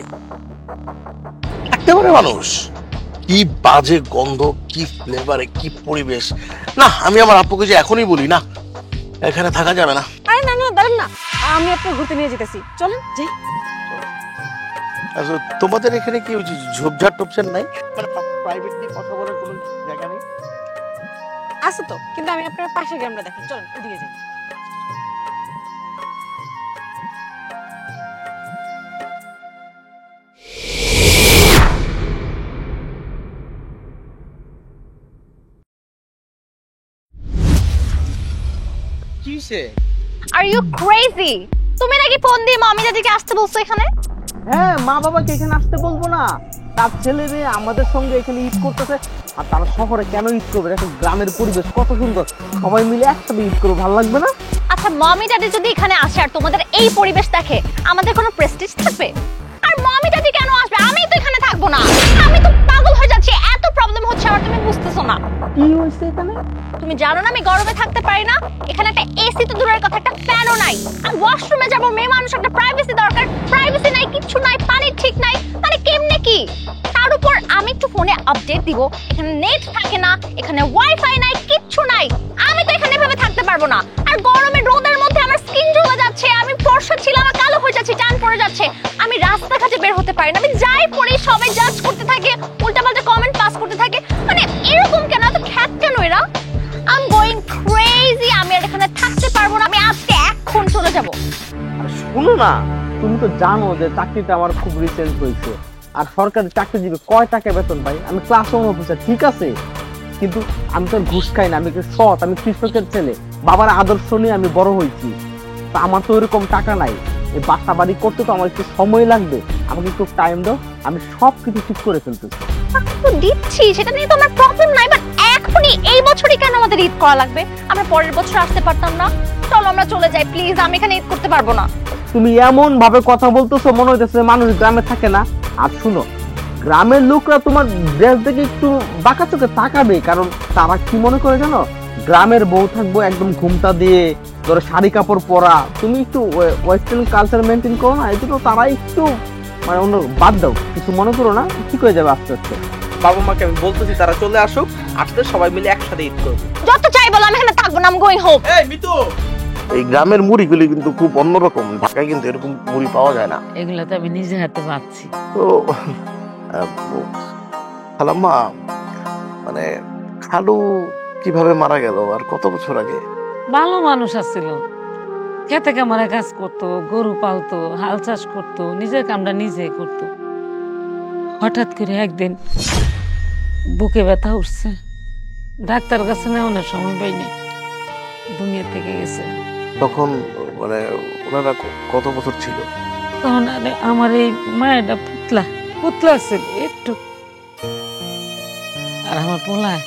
একেবারে মানুষ কি বাজে গন্ধ, কি ফ্লেভারে, কি পরিবেশ। না, আমি আমার আপুকে যে এখনই বলি না, এখানে থাকা যাবে না। আরে না না, দাঁড়ান না, আমি আপনার ঘুরতে নিয়ে যেতেছি, চলেন যাই। আচ্ছা, তোমাদের এখানে কি ঝোপঝাড় টোপঝাড় নাই, মানে প্রাইভেটলি কথা বলার কোনো জায়গা নেই? আছে তো, কিন্তু আমি আপনার পাশে গ্রামটা দেখি, চলেন ওদিকে যাই। কিসে? Are you crazy? তুমি নাকি ফোন দিয়ে মামি দাদিকে আসতে বলছো এখানে? হ্যাঁ, মা বাবাকে এখানে আসতে বলবো না? তার ছেলে মেয়ে আমাদের সঙ্গে এখানে ঈদ করতেছে, আর তারা শহরে কেন ঈদ করবে? এখন গ্রামের পরিবেশ কত সুন্দর, সবাই মিলে একসাথে ঈদ করবো, ভালো লাগবে না? আচ্ছা মামি দাদি যদি এখানে আসে আর তোমাদের এই পরিবেশ দেখে, আমাদের কোনো প্রেস্টিজ থাকবে? আর মামি দাদি কেন আসবে? আমি তো এখানে থাকবো না, আমি তো পাগল হয়ে যাচ্ছি, এত প্রবলেম হচ্ছে আমার, তুমি বুঝতেছো না? কি হয়েছে এখানে? তুমি জানো না আমি গরমে থাকতে পারি না? এখানে একটা এসি তো দূরের কথা, একটা ফ্যানও নাই। আর ওয়াশরুমে যাবো, মেয়ে মানুষ, একটা প্রাইভেসি দরকার, প্রাইভেসি নাই, কিচ্ছু নাই, পানি ঠিক নাই, মানে কেমনে কি? তার উপর আমি একটু ফোনে আপডেট দিব, এখানে নেট থাকে না, এখানে ওয়াইফাই নাই, কিচ্ছু নাই। আমি তো এখানে এভাবে থাকতে পারবো না। আর গরমে রোদের মধ্যে আমার স্কিন জ্বলে যাচ্ছে, আমি ফর্সা ছিলাম, আমার কালো হয়ে যাচ্ছে, টান পড়ে যাচ্ছে, আমি রাস্তাঘাটে বের হতে পারি না, আমি যাই পড়ি সবাই জাজ করতে থাকে, উল্টাপাল্টা কমেন্ট পাস করতে থাকে, মানে এরকম কেন, এত খ্যাত কেন এরা? আই এম গোইং ক্রেজি, আমি আর এখানে থাকতে পারবো না, আমি আজকে এখন চলে যাব। আর শোনো না, তুমি তো জানো যে চাকরিটা আমার খুব রিসেন্ট হয়েছে, আর সরকারি চাকরিজীবী কয় টাকা বেতন পাই? আমি ক্লাস 1 অফিসার, ঠিক আছে, কিন্তু আমি তো ঘুষ খাই না, আমি সৎ, আমি কৃষকের ছেলে, বাবার আদর্শ নিয়ে আমি বড় হয়েছি। তা আমার তো ওইরকম টাকা নাই, এই বাসা বাড়ি করতে তো আমার একটু সময় লাগবে, আমাকে একটু টাইম দাও, আমি সব কিছু ঠিক করে ফেলতেছি। তো দিচ্ছি, সেটা নিয়ে তো আমার প্রবলেম নাই, বাট এখনই এই বছরই কেন আমাদের ঈদ করা লাগবে? আমরা পরের বছর আসতে পারতাম না? চলো আমরা চলে যাই প্লিজ, আমি এখানে ঈদ করতে পারবো না। তুমি এমন ভাবে কথা বলতেছো মনে হইতেছে মানুষ গ্রামে থাকে না। আর শুনো, গ্রামের লোকরা তোমার ড্রেস দেখে একটু বাঁকা চোখে তাকাবে, কারণ তারা কি মনে করে জানো, গ্রামের বউ থাকবো একদম ঘুমটা দিয়ে, ধরো শাড়ি কাপড় পরা, তুমি একটু ওয়েস্টার্ন কালচার মেনটেন করো না, এটা তো তারা একটু মানে অন্য বাদ দাও, কিছু মনে করো না, ঠিক হয়ে যাবে আস্তে আস্তে। বাবা মাকে আমি বলতেছি তারা চলে আসুক, আসতে সবাই মিলে একসাথে ঈদ করবো। যত চাই বলো, আমি এখানে থাকবো না, আমি গোইং হোম। এই মিতু, এই গ্রামের মুড়িগুলি কিন্তু খুব অন্যরকম, ঢাকায় কিন্তু এরকম মুড়ি পাওয়া যায় না। এগুলা তো আমি নিজে হাতে পাচ্ছি। তো খালাম্মা, মানে খালু কিভাবে মারা গেল আর কত বছর আগে? ভালো মানুষ আসছিল, খেতে কামারে কাজ করতো, গরু পালতো, হাল চাষ করতো, নিজের কামটা নিজে করতো। হঠাৎ করে একদিন বুকে ব্যথা উঠছে, ডাক্তার কাছে নেওয়ার সময় পাইনি, দুনিয়া থেকে গেছে। তখন মানে ওনারা কত বছর ছিল? তখন আমার এই মায়েরা পুতলা পুতলা ছিল একটু, আর আমার পোলায়,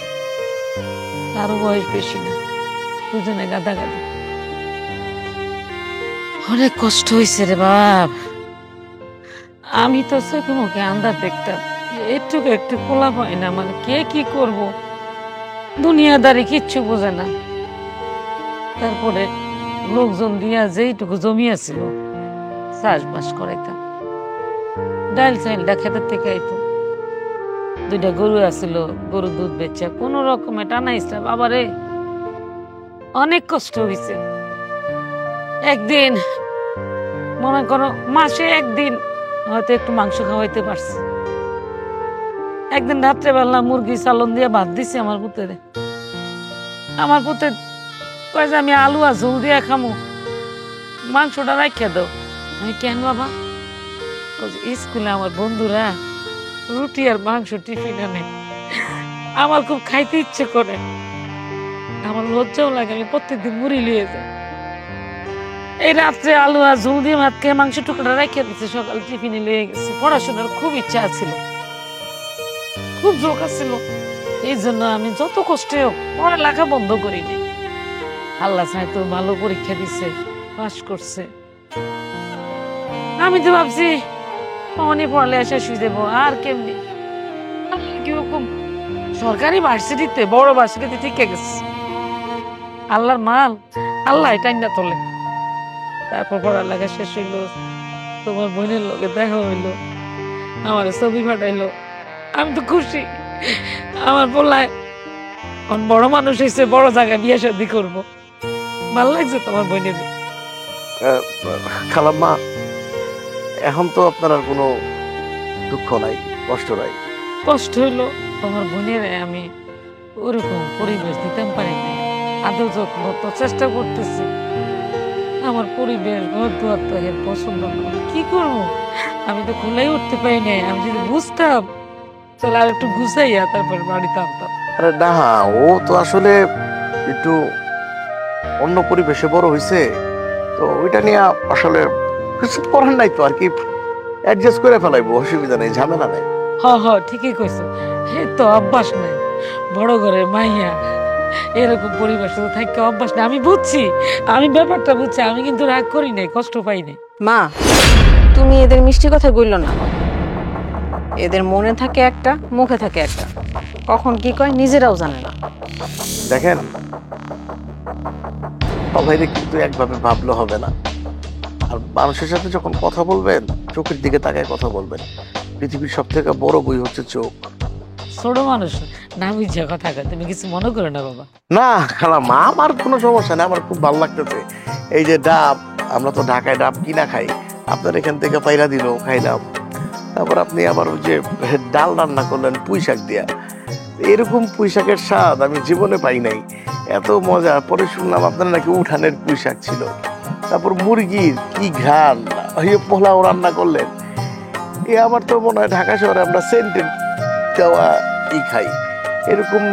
তারও বয়স বেশি না, দুজনে গাদাগাদি। অনেক কষ্ট হয়েছে রে বাপ। আমি তো চোখে মুখে আন্দাজ দেখতাম, একটু পোলা পাই না, মানে কে কি করব, দুনিয়াদারি কিচ্ছু বোঝে না। তারপরে লোকজন দিয়া যেইটুকু জমি আছিল চাষবাস করাইতাম, ডাল চাইলটা খেতের থেকে আইতো। 2টা গরু আছিল, গরু দুধ বেচা কোন রকমে টানাইছিলাম। বাবারে অনেক কষ্ট হয়েছে। একদিন মনে করো মাসে একদিন হয়তো একটু মাংস খাওয়াইতে পারছি। একদিন রাত্রেবেলা মুরগি চালন দিয়ে ভাত দিছি আমার পুতেরে। আমার পুতে কয় যে আমি আলু আর ঝোল দিয়ে খামো, মাংসটা রাখিয়া দাও। আমি কেন বাবা? স্কুলে আমার বন্ধুরা রুটি আর মাংস টিফিন আনে, আমার খুব খাইতে ইচ্ছে করে, আমার লজ্জাও লাগে, আমি প্রত্যেকদিন মুড়ি লিয়ে যাই। এই রাত্রে আলু আর ঝোল দিয়ে ভাত খেয়ে মাংস টুকরা রাখিয়ে দিচ্ছে, সকাল টিফিনে লিয়ে গেছে। পড়াশোনার খুব ইচ্ছা ছিল, খুব জোক আছিল, এই জন্য আমি যত কষ্টে হোক পড়ালেখা বন্ধ করি নাই। আল্লাহ চাইতো ভালো পরীক্ষা দিছে, পাস করছে। আমি তো ভাবছি অনেক পড়ালে শেষ হয়ে যাবো, আর কেমনি কিরকম সরকারি ভার্সিটিতে, বড় ভার্সিটিতে ঠিক গেছে। আল্লাহর মাল, আল্লাহ টাইনা তোলে। তারপর পড়ালেখা শেষ হইলো, তোমার বোনের লোকে দেখা হইলো, আমার ছবি পাঠাইলো। আমি তো খুশি, আমার বললায় বড় মানুষ হয়েছে, বড় জায়গায় বিয়ে শাদী করবো। ভালো লাগছে তোমার বোনের? খালাম্মা, এখন তো আপনার আর কোনো দুঃখ নাই, কষ্ট নাই। কষ্ট হইলো তোমার বোনের আমি ওরকম পরিবেশ দিতাম পারি না। আদর যত্ন তো চেষ্টা করতেছি, আমার পরিবেশ ঘর দুয়ার তো এর পছন্দ না। কি করবো, আমি তো খুলেই উঠতে পারি না। আমি যদি বুঝতাম তাহলে আর একটু গুছাইয়া তারপর বাড়িতে আনতাম। আরে না, ও তো আসলে একটু অন্য পরিবেশে বড় হয়েছে, তো ওইটা নিয়ে আসলে কিছু করার নাই, তো আর কি অ্যাডজাস্ট করে ফেলাইবো, অসুবিধা নেই, ঝামেলা নেই। ঠিকই কইছো। হে তো অভ্যাস নাই, বড় ঘরে মাইয়া এরকম পরিবেশ তো থাকতে অভ্যাস নাই। আমি বুঝছি, আমি ব্যাপারটা বুঝছি, আমি কিন্তু রাগ করি নাই, কষ্ট পাই নাই। মা, তুমি এদের মিষ্টি কথা বললো না। এদের মনে থাকে একটা, মুখে থাকে একটা, কখন কি কয় নিজেরাও জানে না। দেখেন, সবাইরে কিন্তু একভাবে ভাবলে হবে না। আর মানুষের সাথে যখন কথা বলবেন, চোখের দিকে তাকায় কথা বলবেন। পৃথিবীর সব থেকে বড় বই হচ্ছে চোখ। ছোট মানুষ না বুঝে কথা কয়, তুমি কিছু মনে করো না বাবা। না খালাম্মা, আমার কোনো সমস্যা নেই, আমার খুব ভালো লাগতেছে। এই যে ডাব, আমরা তো ঢাকায় ডাব কিনা খাই, আপনার এখান থেকে পাইরা দিল, খাইলাম। তারপর আপনি আবার ওই যে ডাল রান্না করলেন পুঁই শাক দিয়া, এরকম পুঁই শাকের স্বাদ আমি জীবনে পাই নাই, এত মজা। পরে শুনলাম আপনার নাকি উঠানের পুঁই শাক ছিল। তারপর মুরগির কি ঘ্রাণ, পোলাও রান্না করলেন। এ আমার তো মনে হয় ঢাকা শহরে আমরা সেন্টেড দেওয়া খাই, এরকম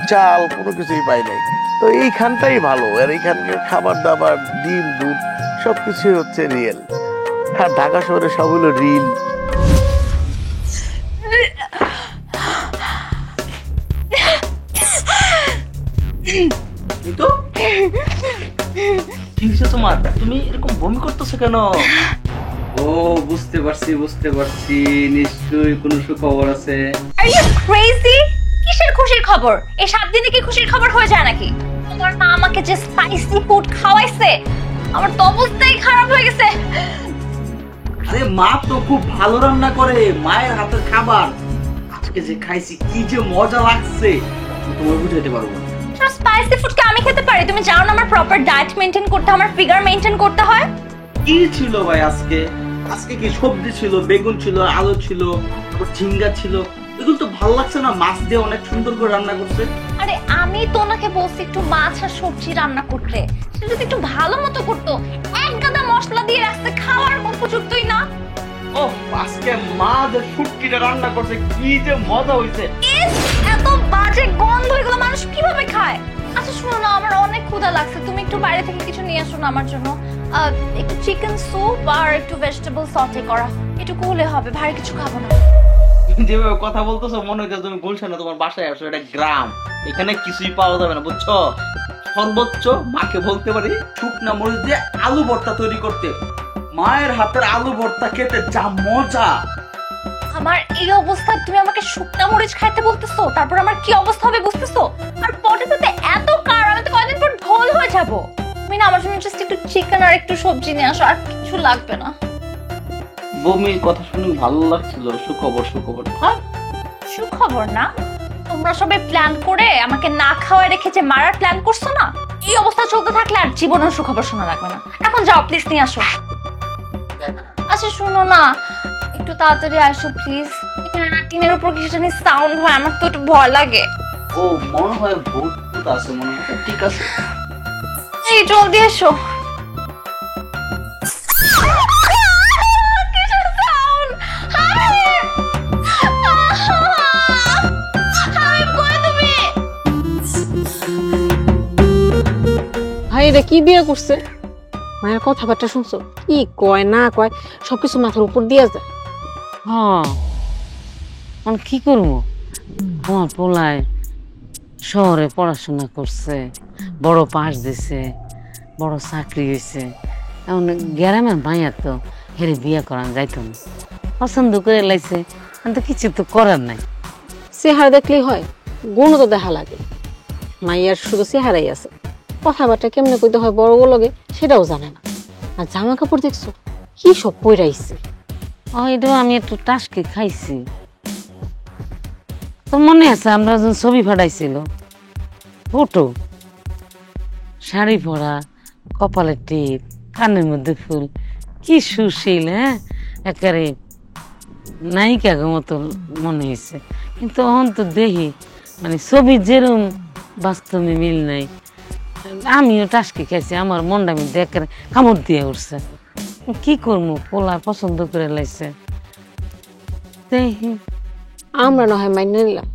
চাল কোনো কিছুই পাই নাই। তো এইখানটাই ভালো, আর এইখানকার খাবার দাবার, ডিম দুধ সবকিছুই হচ্ছে রিয়েল। হ্যাঁ, ঢাকা শহরে সব হলো রিল। তোমার তুমি এরকম বমি করতেছো কেন? ও বুঝতে পারছি, নিশ্চয়ই কোনো সুখবর আছে। Are you crazy? কিসের খুশির খবর? এই 7 দিনে কি খুশির খবর হয়ে যায় নাকি? তোমার মা আমাকে যে স্পাইসি ফুড খাওয়াইছে, আমার তো অবস্থাই খারাপ হয়ে গেছে। আরে মা তো খুব ভালো রান্না করে, মায়ের হাতের খাবার আজকে যে খাইছি কি যে মজা লাগছে তোমার বুঝাইতে পারবো না। স্পাইসি ফুড কি আমি খেতে পারি? তুমি জানো না আমার প্রপার ডায়েট মেইনটেইন করতে, আমার ফিগার মেইনটেইন করতে হয়। কি ছিল ভাই আজকে? আজকে কি সবজি ছিল, বেগুন ছিল, আলু ছিল, ঝিঙ্গা ছিল, এগুলো তো ভালো লাগছে না? মাছ দিয়ে অনেক সুন্দর করে রান্না করছে। আরে আমি তো ওনাকে বলছি একটু মাছ আর সবজি রান্না করতে, সে যদি একটু ভালো মতো করতো। এক গাদা মশলা দিয়ে রাখতে, খাওয়ার উপযুক্তই না। ও আজকে মা যে শুটকিটা রান্না করছে কি যে মজা হইছে। এত বাজে গন্ধ, এগুলো মানুষ কিভাবে খায়? আচ্ছা শোনো না, আমার অনেক ক্ষুধা লাগছে, তুমি একটু বাইরে থেকে কিছু নিয়ে আসো না আমার জন্য। একটু চিকেন স্যুপ আর একটু ভেজিটেবল সটে করা, এটুকু হলে হবে, ভারী কিছু খাবো না। যেভাবে কথা বলতেছো মনে হচ্ছে তুমি গুলশানে তোমার বাসায় আসো, এটা গ্রাম, এখানে কিছুই পাওয়া যাবে না, বুঝছো? সর্বোচ্চ মাকে বলতে পারি শুকনা মরিচ দিয়ে আলু ভর্তা তৈরি করতে। মায়ের হাতের আলু ভর্তা খেতে যা মজা। আমার এই অবস্থা তুমি আমাকে শুকনা মরিচ খাইতে বলতেছো, তারপর আমার কি অবস্থা হবে বুঝতেছো? আর পটেটোতে এত কার, আমি তো কয়দিন পর ঢোল হয়ে যাব। তুমি না আমার জন্য জাস্ট একটু চিকেন আর একটু সবজি নিয়ে আসো, আর কিছু লাগবে না। বমির কথা শুনে ভালো লাগছিল। সুখবর সুখবর। হ্যাঁ সুখবর না, তোমরা সবাই প্ল্যান করে আমাকে না খাওয়ায় রেখে যে মারার প্ল্যান করছো না, এই অবস্থা চলতে থাকলে আর জীবনের সুখবর শোনা লাগবে না। এখন যাও প্লিজ নিয়ে আসো। আচ্ছা শোনো না, একটু তাড়াতাড়ি আসো প্লিজ। এখানে না টিনের উপর কিছু জানি সাউন্ড হয়, আমার তো একটু ভয় লাগে। ও মনে হয় ভূত ভূত আছে মনে হয়। ঠিক আছে এই জলদি এসো। ভাই এটা কি বিয়ে করছে? মায়ের কথাবার্তা শুনছো? কি কয় না কয় সবকিছু মাথার উপর দিয়ে যায়। হ্যাঁ কি করবো, আমার পোলায় শহরে পড়াশোনা করছে, বড় পাস দিছে, বড় চাকরি হয়েছে। এখন গ্রামের মাইয়া তো হেরে বিয়ে করান যাইতো না, পছন্দ করে লাইছে, তো কিছু তো করার নাই। চেহারা দেখলেই হয়, গুণ তো দেখা লাগে। মাইয়ার শুধু চেহারাই আছে, কথাবার্তা কেমনে কইতে হয় বড় লগে সেটাও জানে না। আর জামা কাপড় দেখছো কি সব পইরাইছে। এটাও আমি একটু টাসকে খাইছি। তো মনে আছে আমরা যখন ছবি ফাটাইছিল, ফটো, শাড়ি পরা, কপালে টিপ, কানের মধ্যে ফুল, কি সুশীল। হ্যাঁ একেবারে নায়িকা মতো মনে হয়েছে। কিন্তু এখন তো দেখি মানে ছবি যেরকম বাস্তবে মিল নাই। আমিও টাসকে খাইছি, আমার মনটা আমি দেখে কামড় দিয়ে উঠছে। কি করবো, পোলা পছন্দ করে লাইছে। দেখি আমরা না হয় মাইনে নিলাম,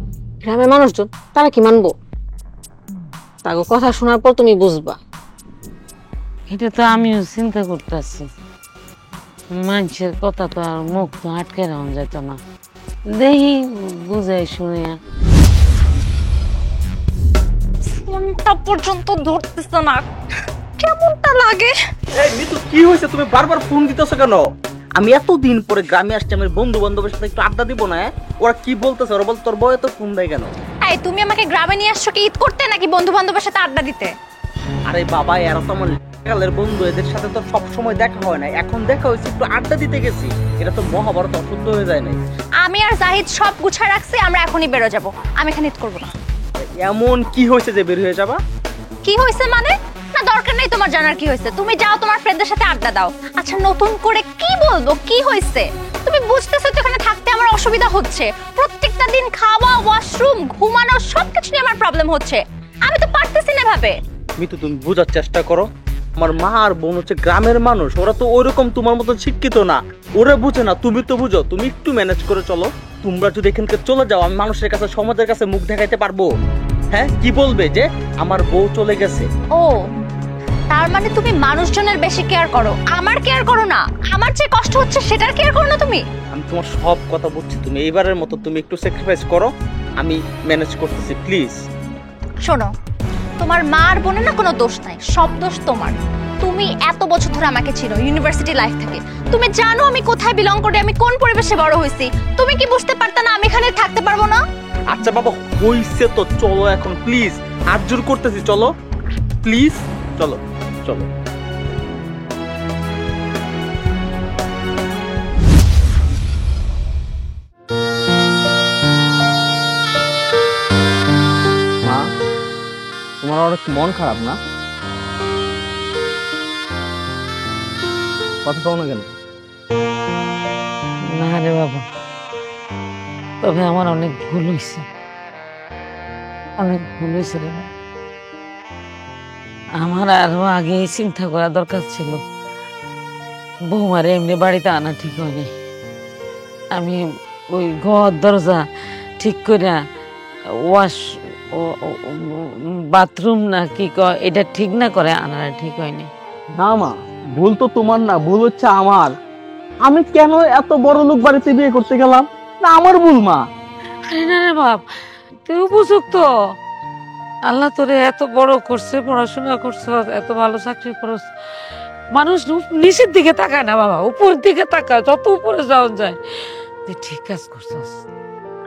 গ্রামের মানুষজন তারা কি মানবো? তাকে কথা শোনার পর তুমি বুঝবা। এটা তো আমিও চিন্তা করতেছি, মানুষের কথা তো আর মুখ তো আটকে রাখা যেত না। দেখি বুঝাই শুনে। ফোনটা পর্যন্ত ধরতেছে না, কেমনটা লাগে। এই মিতু কি হয়েছে, তুমি বারবার ফোন দিতেছো কেন? আমি এতদিন পরে গ্রামে আসছি, আমার বন্ধু বান্ধবের সাথে একটু আড্ডা দিব না? ওরা কি বলতেছে? ওরা বল তোর বয়ে তো ফোন দেয় কেন? এই তুমি আমাকে গ্রামে নিয়ে আসছো কি ঈদ করতে নাকি বন্ধু বান্ধবের সাথে আড্ডা দিতে? আরে বাবা এরা তো আমার কালের বন্ধু, এদের সাথে তো সব সময় দেখা হয় না, এখন দেখা হয়েছে একটু আড্ডা দিতে গেছি। এটা তো মহাভারত অশুদ্ধ হয়ে যায় নাই? আমি আর জাহিদ সব গুছা রাখছি, আমরা এখনই বেরো যাব। আমি এখানে ঈদ করবো না। এমন কি হয়েছে যে বের হয়ে যাবা? কি হয়েছে মানে? না দরকার নেই তোমার জানার কি হয়েছে, তুমি যাও তোমার ফ্রেন্ডদের সাথে আড্ডা দাও। আচ্ছা নতুন করে কি বলবো, কি হয়েছে? তুমি বুঝতেছো তো এখানে থাকতে আমার অসুবিধা হচ্ছে। প্রত্যেকটা দিন খাওয়া, ওয়াশরুম, ঘুমানো সবকিছু নিয়ে আমার প্রবলেম হচ্ছে। আমি তো পারতেছি না ভাবে। মিতু তুমি বোঝার চেষ্টা করো, আমার মা আর বোন হচ্ছে গ্রামের মানুষ, ওরা তো ওইরকম তোমার মতো শিক্ষিত না, ওরা বুঝে না, তুমি তো বুঝো। তুমি একটু ম্যানেজ করে চলো। তোমরা যদি এখানকে চলে যাও, আমি মানুষের কাছে, সমাজের কাছে মুখ দেখাইতে পারবো? হ্যাঁ কি বলবে যে আমার বউ চলে গেছে? ও তার মানে তুমি মানুষজনের বেশি কেয়ার করো, আমার কেয়ার করো না? আমার যে কষ্ট হচ্ছে সেটার কেয়ার করো না তুমি? আমি তোমার সব কথা বুঝছি, তুমি এইবারের মতো তুমি একটু স্যাক্রিফাইস করো, আমি ম্যানেজ করতেছি প্লিজ। শোনো, তোমার মা আর বোনের না কোনো দোষ নাই, সব দোষ তোমার। তুমি এত বছর ধরে আমাকে চিনো ইউনিভার্সিটি লাইফ থেকে, তুমি জানো আমি কোথায় বিলং করি, আমি কোন পরিবেশে বড় হয়েছি। তুমি কি বুঝতে পারতা না আমি এখানে থাকতে পারবো না? আচ্ছা বাবা হইছে তো, চলো এখন প্লিজ, হাত জোর করতেছি, চলো প্লিজ, চলো চলো। মা তোমার অনেক মন খারাপ না? কথা কও না কেন? না রে বাবা, তবে আমার অনেক ভুল হয়েছে, অনেক ভুল হয়েছে রে। আমার আরো আগে চিন্তা করা দরকার ছিল। বৌমারে এমনি বাড়িতে আনা ঠিক হয়নি। আমি ওই ঘর দরজা ঠিক করে ওয়াশ বাথরুম না কি কয় এটা ঠিক না করে আনাটা ঠিক হয়নি। না মা, ভুল তো তোমার না, ভুল হচ্ছে আমার। আমি কেন এত বড় লোক বাড়িতে বিয়ে করতে গেলাম? না আমার ভুল মা। আরে না রে বাপ, তুই উপযুক্ত। আল্লাহ তোরে এত বড় করছে, পড়াশোনা করছ, এত ভালো চাকরি করছ, মানুষ নিচের দিকে তাকায় না বাবা, উপরের দিকে তাকায়, যত উপরে যাওয়া যায়। তুই ঠিক কাজ করছস,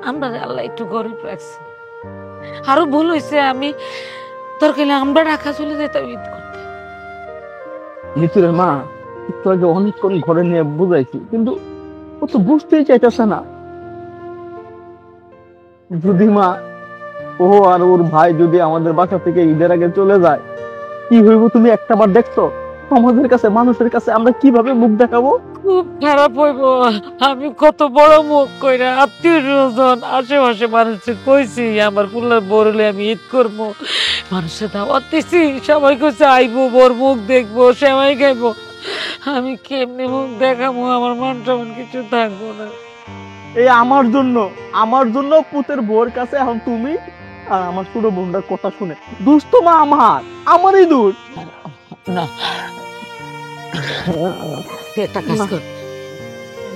আমরা আল্লাহ একটু গরিব রাখছি। আরো ভুল হয়েছে, আমি তোর কালে আমরা ঢাকা চলে যেতাম ঈদ করতে। মিতুরের মা একটু আগে অনেকক্ষণ ঘরে নিয়ে বুঝাইছি, কিন্তু ও তো বুঝতেই চাইতেছে না। যদি মা ও আর ওর ভাই যদি আমাদের বাসা থেকে ঈদের আগে চলে যায়, কি হইব তুমি একটাবার দেখছো? আমাদের কাছে, মানুষের কাছে আমরা কিভাবে মুখ দেখাবো? খুব খারাপ হইব। আমি কত বড় মুখ কইরা আত্মীয় স্বজন আশেপাশে মানুষকে কইছি আমার পুলার বরলে আমি ঈদ করবো, মানুষের দাওয়াত দিছি, সবাই কইছে আইবো, বর মুখ দেখবো, সেমাই খাইবো। আমি কেমনি মুখ দেখাবো? আমার মান টামান কিছু থাকবো না। এই আমার জন্য পুতের বউর কাছে এখন তুমি আর আমার ছোট বোনটার কথা শুনে দুস্থ মা আমারই দূর। না, তুই একটা কাজ কর,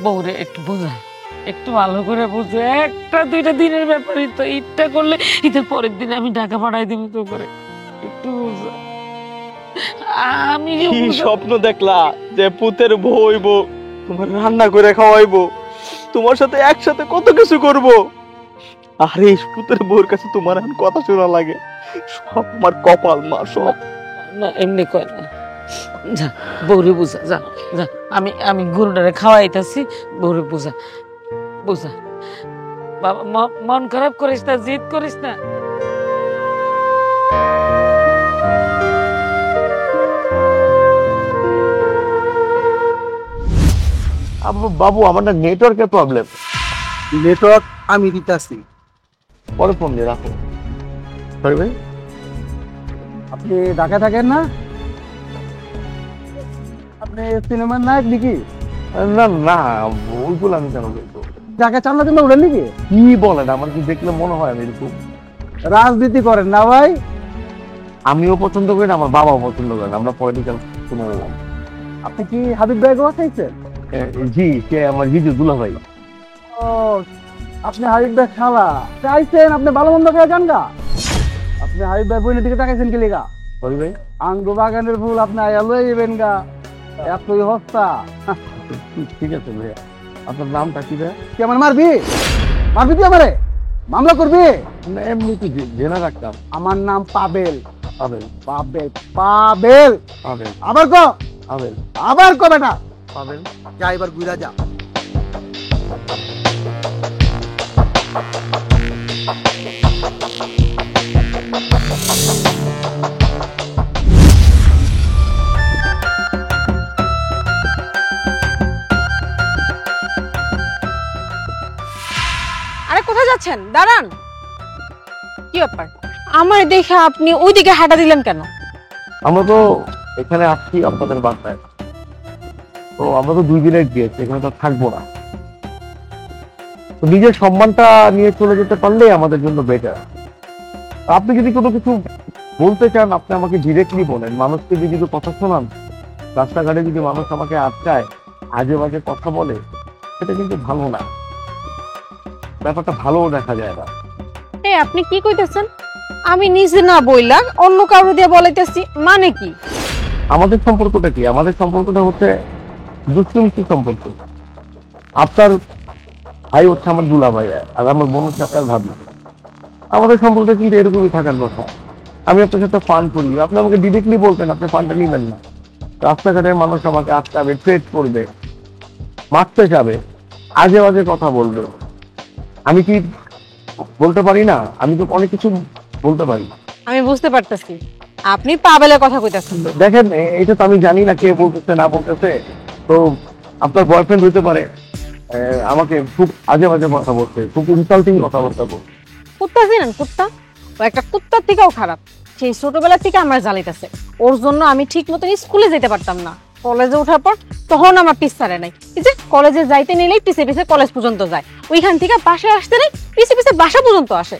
বউরে একটু বোঝা, একটু ভালো করে বুঝে। একটা দুইটা দিনের ব্যাপারই তো, ঈদটা করলে ঈদের পরের দিন আমি টাকা পাঠাই দিব তো করে, একটু বুঝা। আমি কি স্বপ্ন দেখলা যে পুতের বউ হইব, তোমার রান্না করে খাওয়াইবো, তোমার সাথে একসাথে কত কিছু করব। আরে এই পুতের বউর কাছে তোমার এখন কথা শোনা লাগে, সব আমার কপাল মা, সব। না এমনি কয় না, যা বউরে বুঝা, যা যা, আমি গরুটারে খাওয়াইতেছি, বউরে বুঝা বুঝা। বাবা মন খারাপ করিস না, জিদ করিস না। বাবু আমার না নেটওয়ার্কের প্রবলেম। নেটওয়ার্ক আমি দিতেছি, পরে ফোন দিয়ে রাখো। সরি ভাই, আপনি ঢাকায় থাকেন না? আপনি সিনেমার নায়ক নাকি? না না, ওইগুলো আমি কেন বলবো? ঢাকায় চান্দা কিন্তু উঠেন নাকি? কি বলেন, আমার কি দেখলে মনে হয় আমি এরকম? রাজনীতি করেন না ভাই? আমিও পছন্দ করি না, আমার বাবাও পছন্দ করেন, আমরা পলিটিক্যাল কোনো। আপনি কি হাবিব ভাই গোয়া খাইছেন? জি, কে আমার জিজু দুলা ভাই। ও, আপনি হাবিব ভাই খালা চাইছেন, আপনি ভালো মন্দ করে যান গা। আপনি হাবিব ভাই বইনের দিকে তাকাইছেন কি লিগা? সরি ভাই, আঙ্গু বাগানের ফুল আপনি আয়া লয়ে যাবেন গা, এতই হস্তা। ঠিক আছে ভাইয়া, আপনার নামটা কি ভাই? কি আমার মারবি তুই আমারে? মামলা করবি? না, এমনি তো জেনে রাখতাম। আমার নাম পাবেল। পাবেল পাবেল পাবেল পাবেল আবার ক, পাবেল আবার ক বেটা। পাবেল। যা এবার ঘুরা যা। আরে কোথায় যাচ্ছেন? দাঁড়ান। কি ব্যাপার? আমার দেখে আপনি ওইদিকে হাঁটা দিলেন কেন? আমরা তো এখানে আসছি আপনাদের বাসায়, তো আমরা তো 2 দিনের গেস্ট, এখানে তো থাকবো না। তো নিজের সম্মানটা নিয়ে চলে যেতে পারলেই আমাদের জন্য বেটার। আপনি যদি কোনো কিছু বলতে চান, আপনি আমাকে ডিরেক্টলি বলেন। মানুষকে যদি কথা শোনান, রাস্তাঘাটে যদি মানুষ আমাকে আটকায়, আজে বাজে কথা বলে, সেটা কিন্তু ভালো না, ব্যাপারটা ভালোও দেখা যায় না। এই আপনি কি কইতেছেন? আমি নিজে না বইলা অন্য কারো দিয়ে বলাইতেছি, মানে কি? আমাদের সম্পর্কটা কি? আমাদের সম্পর্কটা হচ্ছে দুষ্টুমিষ্টি সম্পর্ক। আপনার ভাই হচ্ছে আমার দুলা ভাই, আর আমার বোন হচ্ছে আপনার ভাবি। আমাদের সম্পর্কটা কিন্তু এরকমই থাকার কথা। আমি আপনার সাথে ফান করি, আপনি আমাকে ডিরেক্টলি বলতেন আপনি ফানটা নিবেন না। রাস্তাঘাটের মানুষ আমাকে আটকাবে, ট্রেড করবে, মারতে যাবে, আজে বাজে কথা বলবে। আমি কি বলতে পারি না? আমি তো অনেক কিছু বলতে পারি। আমি বুঝতে পারতেছি আপনি পাবেলের কথা কইতাছেন। দেখেন, এটা তো আমি জানি না কে বলতেছে না বলতেছে। তো আপনার বয়ফ্রেন্ড হইতে পারে আমাকে খুব আজে বাজে কথা বলছে, খুব ইনসাল্টিং কথাবার্তা বলছে। কুত্তা চিনেন? কুত্তা, ও একটা কুত্তার থেকেও খারাপ। সেই ছোটবেলা থেকে আমার জ্বালাইতেছে। ওর জন্য আমি ঠিক মতো স্কুলে যেতে পারতাম না। কলেজে ওঠার পর তখন আমার পিছ ছাড়ে নাই। এই যে কলেজে যাইতে নিলেই পিছে পিছে কলেজ পর্যন্ত যায়, ওইখান থেকে বাসায় আসতে নেই পিছে পিছে বাসা পর্যন্ত আসে।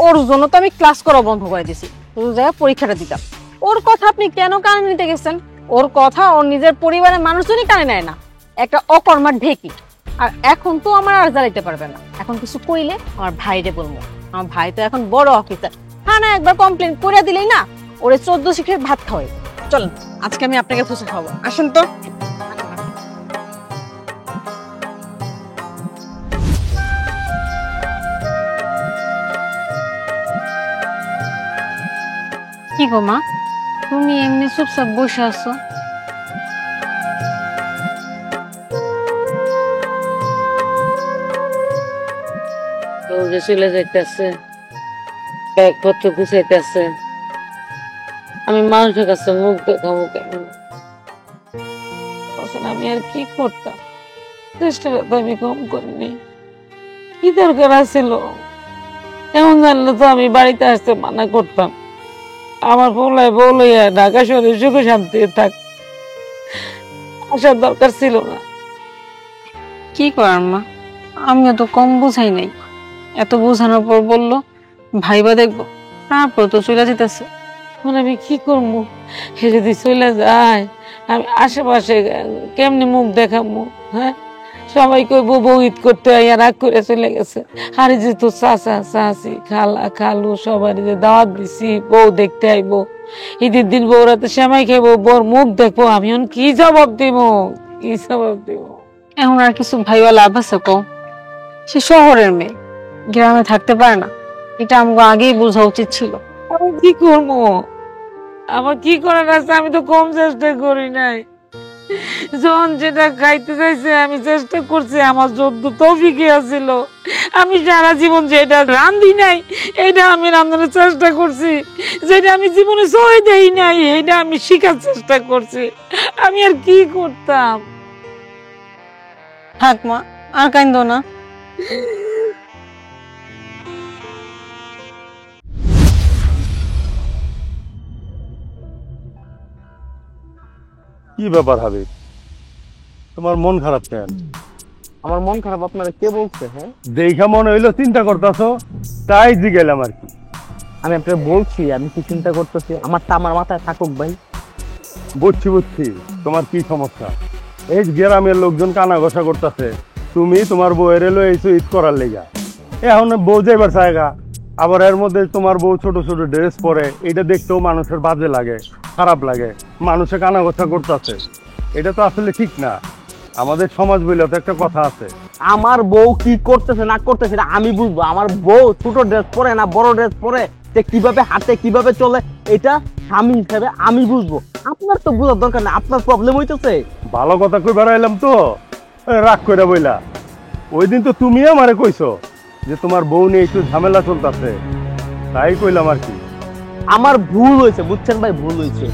ওর জন্য তো আমি ক্লাস করা বন্ধ করে দিছি, শুধু জায়গায় পরীক্ষাটা দিতাম। ওর কথা আপনি কেন কানে নিতে গেছেন? ওর কথা ওর নিজের পরিবারের মানুষজনই কানে নেয় না, একটা অকর্মার ঢেকি। আর এখন তো আমার আর জ্বালাইতে পারবে না। এখন কিছু কইলে আমার ভাইরে বলবো। আমার ভাই তো এখন বড় অফিসার, থানা একবার কমপ্লেন করে দিলেই না ওরে 14 শিখের ভাত খাওয়াই। চলেন আজকে আমি আপনাকে ফুচকা খাওয়াবো, আসেন তো। কি গো মা, তুমি এমনি চুপচাপ বসে আছো? চলে যাইতেছে, ব্যাগপত্র গুছাইতেছে, আমি মানুষের কাছে মুখ দেখাবো কেমন? আমি আর কি করতাম, চেষ্টাটা তো আমি কম করিনি। কি দরকার আছিল? এমন জানলে তো আমি বাড়িতে আসতে মানা করতাম। আমার পোলায় বউ লইয়া ঢাকা শহরে সুখে শান্তি থাক, আসার দরকার ছিল না। কি করার মা, আমিও তো কম বুঝাই নাই। এত বোঝানোর পর বললো ভাইবা দেখবো, তারপর তো চলে যেতেছে। আমি কি করবো? সে যদি চলে যায় আমি আশেপাশে কেমনি মুখ দেখাবো? হ্যাঁ, সবাই কইব বউ ঈদ করতে আইয়া রাগ করে চলে গেছে। আর যে তো চাচা চাচি খালা খালু সবাই যে দাওয়াত দিছি বউ দেখতে আইবো, ঈদের দিন বউ রাতে সেমাই খাইবো, বউর মুখ দেখবো, আমি এখন কি জবাব দিব? কি জবাব দিব? এখন আর কিছু ভাইবা লাভ আছে কও? সে শহরের মেয়ে, গ্রামে থাকতে পারে না, এটা আমাকে আগেই বোঝা উচিত ছিল। আমি কি করবো? আমার কি করার আছে? আমি তো কম চেষ্টা করি নাই। যখন যেটা খাইতে চাইছে আমি চেষ্টা করছি, আমার যদ্দ তৌফিকে আছিল। আমি সারা জীবন যেটা রান্ধি নাই এটা আমি রান্নার চেষ্টা করছি, যেটা আমি জীবনে সই দেই নাই এটা আমি শিখার চেষ্টা করছি। আমি আর কি করতাম? থাক মা, আর কাইন্দো না। কি ব্যাপার হাবিব, তোমার মন খারাপ কেন? আমার মন খারাপ আপনারা কে বলছে? হ্যাঁ, দেখা মনে হইলো চিন্তা করতেছো, তাই জিগেলাম আর কি। আমি আপনাকে বলছি আমি কি চিন্তা করতেছি, আমারটা আমার মাথায় থাকুক ভাই। বুঝছি বুঝছি তোমার কি সমস্যা। এই গ্রামের লোকজন কানা ঘষা করতেছে, তুমি তোমার বউয়ের এলো এইসব ঈদ করার লেগা। এখন বউ যাইবার জায়গা, আবার এর মধ্যে তোমার বউ ছোট ছোট ড্রেস পরে, এটা দেখতেও মানুষের বাজে লাগে, খারাপ লাগে। মানুষে কানা ঘষা করতেছে, এটা তো আসলে ঠিক না। আমাদের সমাজ বলে তো একটা কথা আছে। আমার বউ কি করতেছে না করতেছে এটা আমি বুঝবো। আমার বউ ছোট ড্রেস পরে না বড় ড্রেস পরে, সে কিভাবে হাঁটে কিভাবে চলে, এটা স্বামী হিসেবে আমি বুঝবো। আপনার তো বোঝার দরকার না, আপনার প্রবলেম হইতেছে। ভালো কথা কই বেড়াইলাম তো রাগ করে বইলা। ওই দিন তো তুমি আমারে কইছো যে তোমার বউ নিয়ে একটু ঝামেলা চলতেছে, তাই কইলাম আর কি। আমার ভুল হয়েছে, বুঝছেন ভাই, ভুল হয়েছে।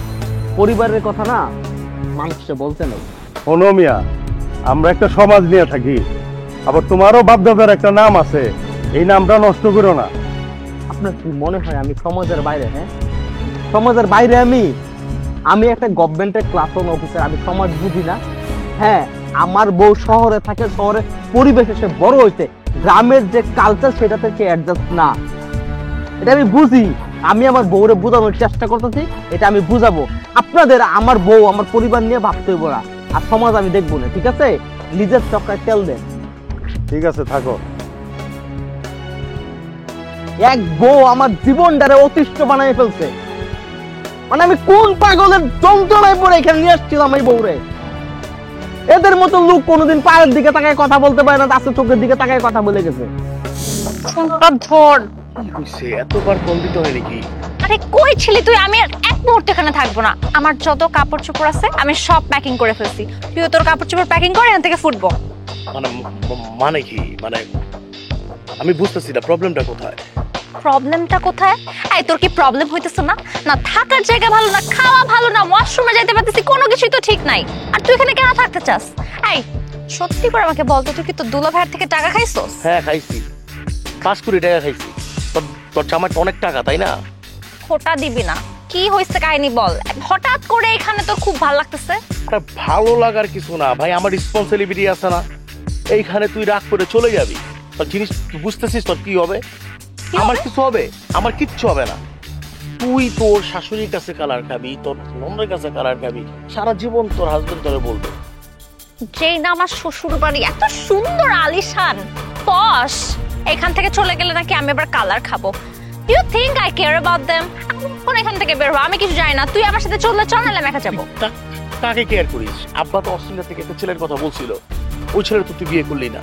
পরিবারের কথা না মানুষকে বলতে নেই। শোনো মিয়া, আমরা একটা সমাজ নিয়ে থাকি, আবার তোমারও বাপদাদার একটা নাম আছে, এই নামটা নষ্ট করো না। আপনার কি মনে হয় আমি সমাজের বাইরে? হ্যাঁ, সমাজের বাইরে আমি একটা গভর্নমেন্টের ক্লাস ওয়ান অফিসার, আমি সমাজ বুঝি না? হ্যাঁ, আমার বউ শহরে থাকে, শহরে পরিবেশে সে বড় হয়েছে, গ্রামের যে কালচার সেটাতে সে অ্যাডজাস্ট না, এটা আমি বুঝি। আমি আমার বউরে বোঝানোর চেষ্টা করতেছি, এটা আমি বুঝাবো। আপনাদের আমার বউ আমার পরিবার নিয়ে ভাবতে হইব না, আর সমাজ আমি দেখবো না, ঠিক আছে? নিজের চক্রায় তেল দেন। ঠিক আছে, থাকো। এক বউ আমার জীবনটারে অতিষ্ঠ বানাই ফেলছে। মানে আমি কোন পাগলের যন্ত্রণায় পড়ে এখানে নিয়ে আসছিলাম এই বউরে। এদের মতো লোক কোনোদিন পায়ের দিকে তাকায় কথা বলতে পারে না, তার চোখের দিকে তাকায় কথা বলে গেছে। ধর, এতবার কল দিতে হয় নাকি? আরে কই ছিলি তুই? আমি আর এক মুহূর্ত এখানে থাকবো না। আমার যত কাপড় চোপড় আছে আমি সব প্যাকিং করে ফেলছি। তুই তোর কাপড় চোপড় প্যাকিং করে এখান থেকে ফুটবো। মানে কি? মানে আমি বুঝতেছি না প্রবলেমটা কোথায়। প্রবলেমটা কোথায়? এই তোর কি প্রবলেম হইতেছে না? না থাকার জায়গা ভালো না, খাওয়া ভালো না, ওয়াশরুমে যাইতে পারতেছি, কোনো কিছুই তো ঠিক নাই। আর তুই এখানে কেন থাকতে চাস? এই সত্যি করে আমাকে বল তো, তুই কি তোর দুলা ভাইয়ের থেকে টাকা খাইছস? হ্যাঁ খাইছি, 5 কোটি টাকা খাইছি। তোর জামাইটা অনেক টাকা, তাই না? খোটা দিবি না, কি হইছে কাহিনী বল। হঠাৎ করে এখানে তোর খুব ভালো লাগতেছে? আরে ভালো লাগার কিছু না ভাই, আমার রেসপন্সিবিলিটি আছে না। এইখানে তুই রাগ করে চলে যাবি, তোর জিনিস তুই বুঝতেছিস তোর কি হবে? আমার কিছু হবে? আমার কিচ্ছু হবে না। তুই তোর শাশুড়ির কাছে কালার খাবি, তোর নন্দের কাছে কালার খাবি, সারা জীবন তোর হাজবেন্ড তোরে বলবে যেই না আমার শ্বশুর বাড়ি এত সুন্দর আলিশান পশ, এখান থেকে চলে গেলে নাকি আমি আবার কালার খাবো। You think I care about them? কোন এখান থেকে বের হ, আমি কিছু জানি না। তুই আমার সাথে চললে চল, নাহলে আমি একা যাবো। কাকে কেয়ার করিস? আব্বা তো অস্ট্রেলিয়া থেকে একটা ছেলের কথা বলছিল, ওই ছেলের তো তুই বিয়ে করলি না।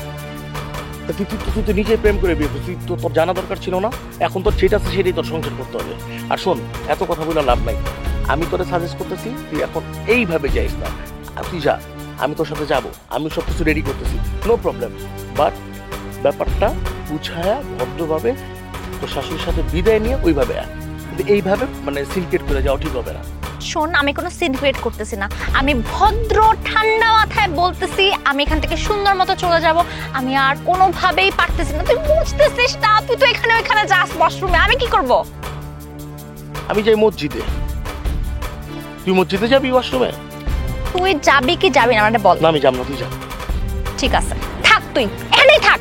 তুই তো নিজে প্রেম করে বিয়ে করছিস, তো তোর জানা দরকার ছিল না? এখন তোর যেটা আছে সেটাই তোর সংসার করতে হবে। আর শোন, এত কথা বলে লাভ নাই। আমি তোরে সাজেস্ট করতেছি তুই এখন এইভাবে যাইস না, আর তুই যা, আমি তোর সাথে যাবো, আমি সব কিছু রেডি করতেছি, নো প্রবলেম। বাট ব্যাপারটা বুঝায়া ভদ্রভাবে তোর শাশুড়ির সাথে বিদায় নিয়ে ওইভাবে আয়। কিন্তু এইভাবে মানে সিনক্রেট করে যাওয়া ঠিক হবে না। শোন, আমি কোনো সিন ক্রিয়েট করতেছি না, আমি ভদ্র ঠান্ডা মাথায় বলতেছি আমি এখান থেকে সুন্দর মতো চলে যাব। আমি আর কোনোভাবেই পারতেছি না, তুই বুঝতেছিস না? তুই তো এখানে ওইখানে যাস ওয়াশরুমে, আমি কি করব? আমি যাই মসজিদে, তুই মসজিদে যাবি ওয়াশরুমে? তুই যাবি কি যাবি না আমাকে বল। না আমি যাব না, তুই যা। ঠিক আছে, থাক, তুই এখানেই থাক।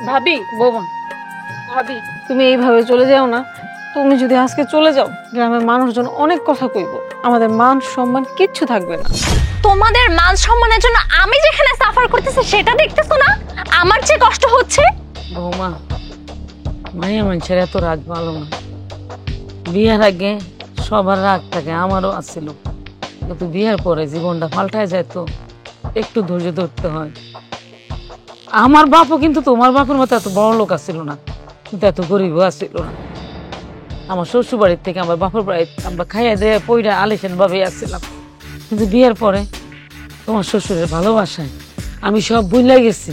ভাবি, বৌমা, ভাবি তুমি এইভাবে চলে যাও না। তুমি যদি আজকে চলে যাও, গ্রামের মানুষজন অনেক কথা কইব, আমাদের মান সম্মান কিচ্ছু থাকবে না। তোমাদের মান সম্মানের জন্য আমি যেখানে সাফার করতেছি সেটা দেখতেছো না? আমার যে কষ্ট হচ্ছে। বৌমা, মায়া মানুষের এত রাগ ভালো না। বিয়ের আগে সবার রাগ থাকে, আমারও আসছিল, কিন্তু বিয়ের পরে জীবনটা পাল্টায় যায়, তো একটু ধৈর্য ধরতে হয়। আমার বাপও কিন্তু তোমার বাপের মতো এত বড় লোক আসছিল না, কিন্তু এত গরিবও আসছিল না। আমার শ্বশুর বাড়ির থেকে আমার বাপের বাড়ি আমরা খাইয়া দিয়ে পইরা আলিশান ভাবে আসছিলাম, কিন্তু বিয়ের পরে তোমার শ্বশুরের ভালোবাসায় আমি সব ভুলে গেছি।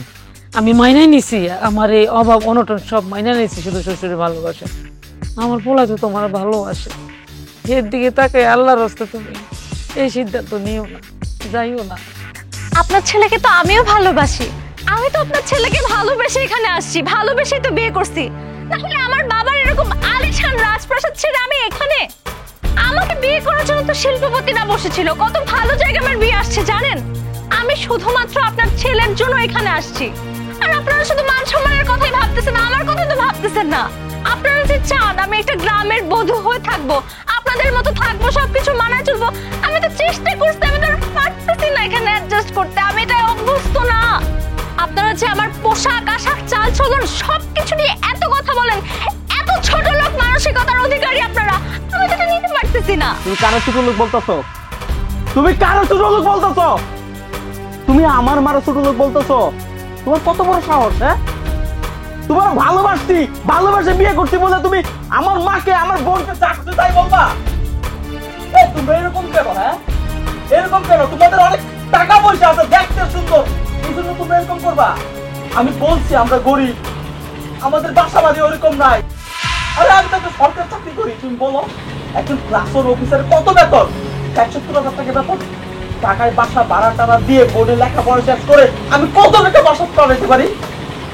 আমি মাইনাই নিছি, আমার এই অভাব অনটন সব মাইনা নিছি শুধু শ্বশুরের ভালোবাসা। আমার পোলা তো তোমার ভালোবাসে, এর দিকে তাকে আল্লাহর রাস্তা তুমি এই সিদ্ধান্ত নিও না, যাইও না। আপনার ছেলেকে তো আমিও ভালোবাসি, আমি তো আপনার ছেলেকে ভালোবেসে এখানে আসছি, ভালোবেসেই তো বিয়ে করছি। না হলে আমার বাবার এরকম আলিশান রাজপ্রাসাদ ছেড়ে আমি এখানে? আমাকে বিয়ে করার জন্য তো শিল্পপতিরা বসেছিল, কত ভালো জায়গায় আমার বিয়ে আসছে জানেন? আমি শুধুমাত্র আপনার ছেলের জন্য এখানে আসছি। আর আপনারা শুধু মান সম্মানের কথাই ভাবতেছেন, আমার কথা তো ভাবতেছেন না। আপনারা যে চান আমি একটা গ্রামের বধূ হয়ে থাকবো, আপনাদের মতো থাকবো, সবকিছু মানায় চলবো, আমি তো চেষ্টা করছি, আমি তো পারতেছি না এখানে অ্যাডজাস্ট করতে, আমি এটা অভ্যস্ত না। আপনারা যে আমার পোশাক আশাক চাল চলন সবকিছু নিয়ে এত কথা বলেন, এত ছোট লোক মানসিকতার অধিকারী আপনারা, আমি তো নিতে পারতেছি না। তুমি কারো ছোট লোক বলতেছো? তুমি কারো ছোট লোক বলতেছো? তুমি আমার মারো ছোট লোক বলতেছো? তোমার কত বড় সাহস? হ্যাঁ, তোমার ভালোবাসে বিয়ে করতে বলে তুমি আমার মাকে আমার বোনকে চাকরি তাই বলবা? তুমি এরকম কেন? হ্যাঁ, এরকম কেন? তোমাদের অনেক টাকা পয়সা আছে, দেখতে সুন্দর, এই জন্য তোমরা এরকম করবা? আমি বলছি আমরা গরিব, আমাদের বাসা বাড়ি ওরকম নাই। আরে আমি তো সরকার চাকরি করি, তুমি বলো একজন ক্লাসের অফিসারের কত বেতন? ৭৫,০০০ টাকা বেতন। টাকায় বাসা ভাড়া টাড়া দিয়ে বোর্ডে লেখাপড়া শেষ করে আমি কত টাকা বাসা চালাতে পারি?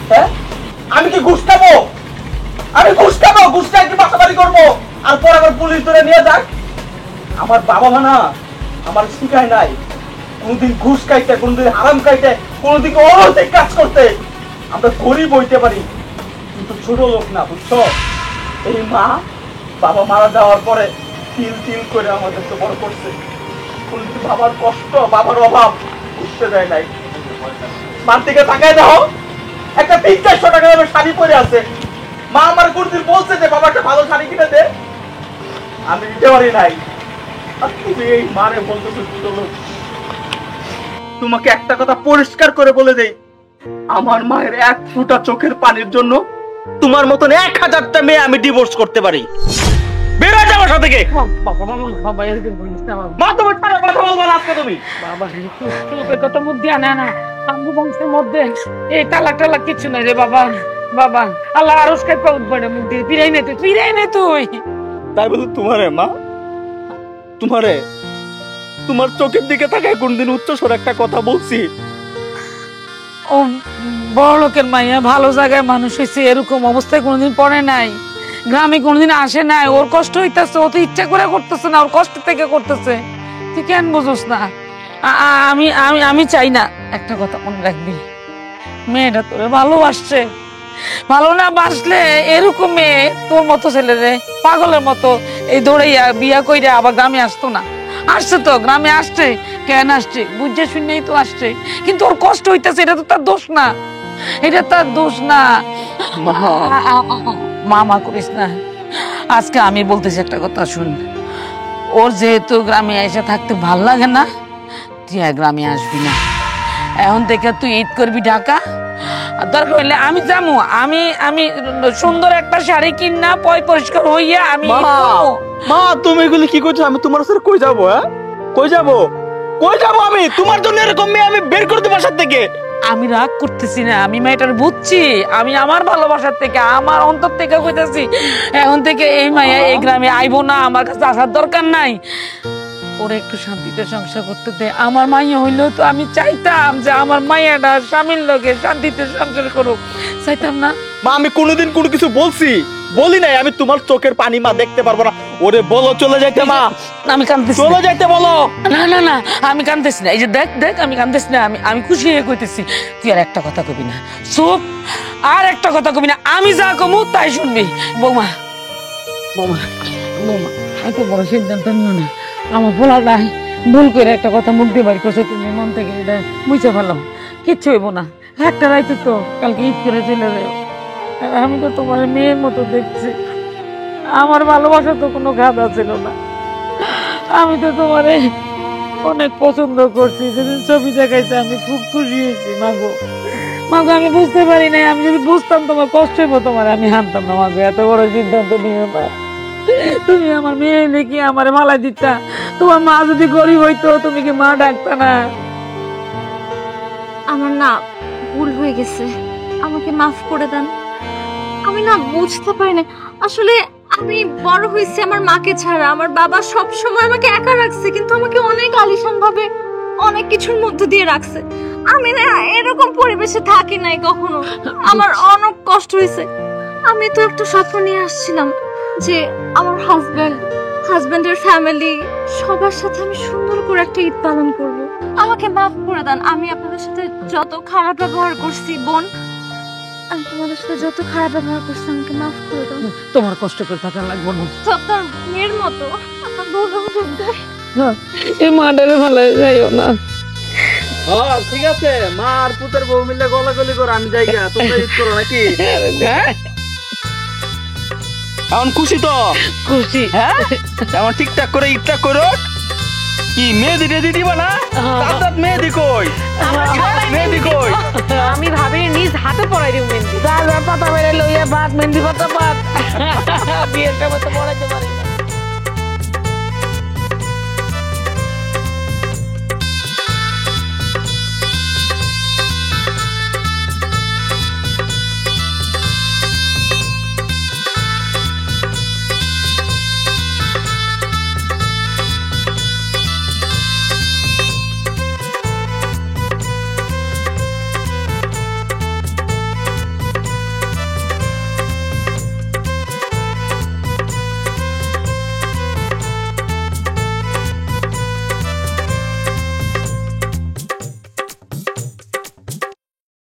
হ্যাঁ, আমি কি ঘুষ খাবো? ঘুষ খাই কি বাসা বাড়ি করবো? আর পর আবার পুলিশ ধরে নিয়ে যাক? আমার বাবা মা না আমার শিখায় নাই কোনদিন ঘুষ খাইতে, কোনদিন হারাম খাইতে, কোনদিন অনৈতিক কাজ করতে। আমরা গরিব হইতে পারি কিন্তু ছোট লোক না, বুঝছো? এই মা বাবা মারা যাওয়ার পরে তিল তিল করে আমাদেরকে বড় করছে। কোনদিন বাবার কষ্ট, বাবার অভাব বুঝতে দেয় নাই। মার দিকে তাকায় দাও, একটা ৩-৪০০ টাকা দামের শাড়ি পরে আছে। মা আমার কোনদিন বলছে যে বাবা একটা ভালো শাড়ি কিনে দে? আমি দিতে পারি নাই। আর তুমি এই মারে বলতেছো ছোট লোক। তোমাকে একটা কথা পরিষ্কার করে বলে দেই, আমার মায়ের এক ফোঁটা চোখের পানির জন্য তোমার মতন ১০০০টা মেয়ে আমি ডিভোর্স করতে পারি। বের হয়ে যাও বাসা থেকে। বাবা এরকম বলিস না বাবা। মা, তুমি কথা বলবো না আজকে তুমি। বাবা চোখের কথা মধ্যে আনে না, আঙ্গু বংশের মধ্যে এই তালাক টালাক কিছু নাই রে বাবা। বাবা আল্লাহ আরস খাই পাউট বড় মুখ দিয়ে ফিরাই নে তুই। তাই বলে তোমারে মা, তোমার চোখের দিকে তাকায় কোনদিন উচ্চ স্বরে একটা কথা বলছি? ও বড় লোকের মাইয়া, ভালো জায়গায় মানুষ হয়েছে, এরকম অবস্থায় কোনোদিন পড়ে নাই, গ্রামে কোনোদিন আসে নাই। ওর কষ্ট হইতেছে, ও তো ইচ্ছা করে করতেছে না, ওর কষ্ট থেকে করতেছে। তুই কেন বুঝোস না? আমি চাই না। একটা কথা মনে রাখবি, মেয়েটা তোরে ভালোবাসছে, ভালো না বাসলে এরকম মেয়ে তোর মতো ছেলে রে পাগলের মতো এই দৌড়াইয়া বিয়া কইরা আবার গ্রামে আসতো না। আসছে তো গ্রামে আসছে, কেন আসছে বুঝে শুনেই তো আসছে, কিন্তু ওর কষ্ট হইতেছে, এটা তো তার দোষ না, এটা তার দোষ না। মামা করিস না। আজকে আমি বলতেছি একটা কথা শুন, ওর যেহেতু গ্রামে এসে থাকতে ভাল লাগে না, তুই আর গ্রামে আসবি না। এখন থেকে তুই ঈদ করবি ঢাকা, আর দরকার হইলে আমি যাবো, আমি আমি সুন্দর একটা শাড়ি কিনা পয় পরিষ্কার হইয়া আমি ঈদ করবো। মা তুমি এগুলি কি করছো? আমি তোমার সাথে কই যাবো? হ্যাঁ কই যাবো? কই যাবো আমি? তোমার জন্য এরকম মেয়ে আমি বের করে দেবো বাসার থেকে। আমি রাগ করতেছি না, আমি মেয়েটার বুঝছি, আমি আমার ভালোবাসার থেকে আমার অন্তর থেকে কইতাছি এখন থেকে এই মাইয়া এই গ্রামে আইবো না, আমার কাছে আসার দরকার নাই। ওরা একটু শান্তিতে সংসার করতে দে। আমার মাইয়া হইলেও তো আমি চাইতাম যে আমার মাইয়াটা স্বামীর লোকে শান্তিতে সংসার করুক, চাইতাম না? মা আমি কোনোদিন কোনো কিছু বলি নাই। আমি তোমার চোখের পানি মা দেখতে পারবো না। ওরে বলো চলে যাইতে মা। আমি কাঁদতেছি, চলে যাইতে বলো। না না না আমি কাঁদতেছি না, এই যে দেখ দেখ আমি কাঁদতেছি না, আমি খুশি হয়ে কইতেছি। তুই আর একটা কথা কবি না, চুপ, আর একটা কথা কবি না, আমি যা কমু তাই শুনবি। বৌমা বৌমা বৌমা এত বড় সিদ্ধান্ত নিও না, আমার বলা নাই, ভুল করে একটা কথা মুখ দিয়ে বাড়ি করছে, তুমি মন থেকে এটা মুছে ফেলো, কিচ্ছু হইব না। একটা রাইতে তো কালকে ঈদ করে চলে যাও। আমি তো তোমার মেয়ের মতো দেখছি, আমার ভালোবাসা তো কোনো গাদা ছিল না, আমি তো তোমারে অনেক পছন্দ করছি। যেদিন ছবি দেখাইছে আমি খুব খুশি হয়েছি। মাগো মাগো আমি বুঝতে পারি নাই, আমি যদি বুঝতাম তোমার কষ্ট হইব তোমার আমি হানতাম না। মাগো এত বড় সিদ্ধান্ত নিও না, তুমি আমার মেয়ে দেখি আমার মালাই দিতা। তোমার মা যদি গরিব হইতো তুমি কি মা ডাকতা না? আমার না ভুল হয়ে গেছে, আমাকে মাফ করে দেন। আমি না বুঝতে পারি না, আসলে আমি বড় হয়েছি আমার মাকে ছাড়া। আমার বাবা সব সময় আমাকে একা রাখছে, কিন্তু আমাকে অনেক আলিশান ভাবে অনেক কিছুর মধ্যে দিয়ে রাখছে। আমি না এরকম পরিবেশে থাকি নাই কখনো, আমার অনেক কষ্ট হয়েছে। আমি তো একটা স্বপ্ন নিয়ে আসছিলাম যে আমার হাজবেন্ডের ফ্যামিলি সবার সাথে আমি সুন্দর করে একটা ঈদ পালন করব। আমাকে মাফ করে দেন, আমি আপনাদের সাথে যত খারাপ ব্যবহার করছি বোন, আমি তোমাদের সাথে যত খারাপ ব্যবহার করছি আমাকে মাফ করে দাও। তোমার কষ্ট করে থাকা লাগবো না, তো আপনার মেয়ের মতো আমার বউরাও যোগ দেয়। এই মাটারে ভালো যাইও না। হ্যাঁ ঠিক আছে, মা আর পুতের বউ মিলে গলাগলি করো, আমি যাই গা, তোমরা ঈদ করো নাকি? হ্যাঁ এখন খুশি তো? খুশি। হ্যাঁ এখন ঠিকঠাক করে ঈদটা করো। কি মেহেদি টেদি দিবা না? তার মেহেদি কই? মেহেদি কই? আমি ভাবি নিজ হাতে পড়াই দিব মেহেন্দি। পাতা বেড়ে লইয়া ভাত মেহেন্দি পাতা ভাত বিয়ের সময় তো পড়াইতে পারি না।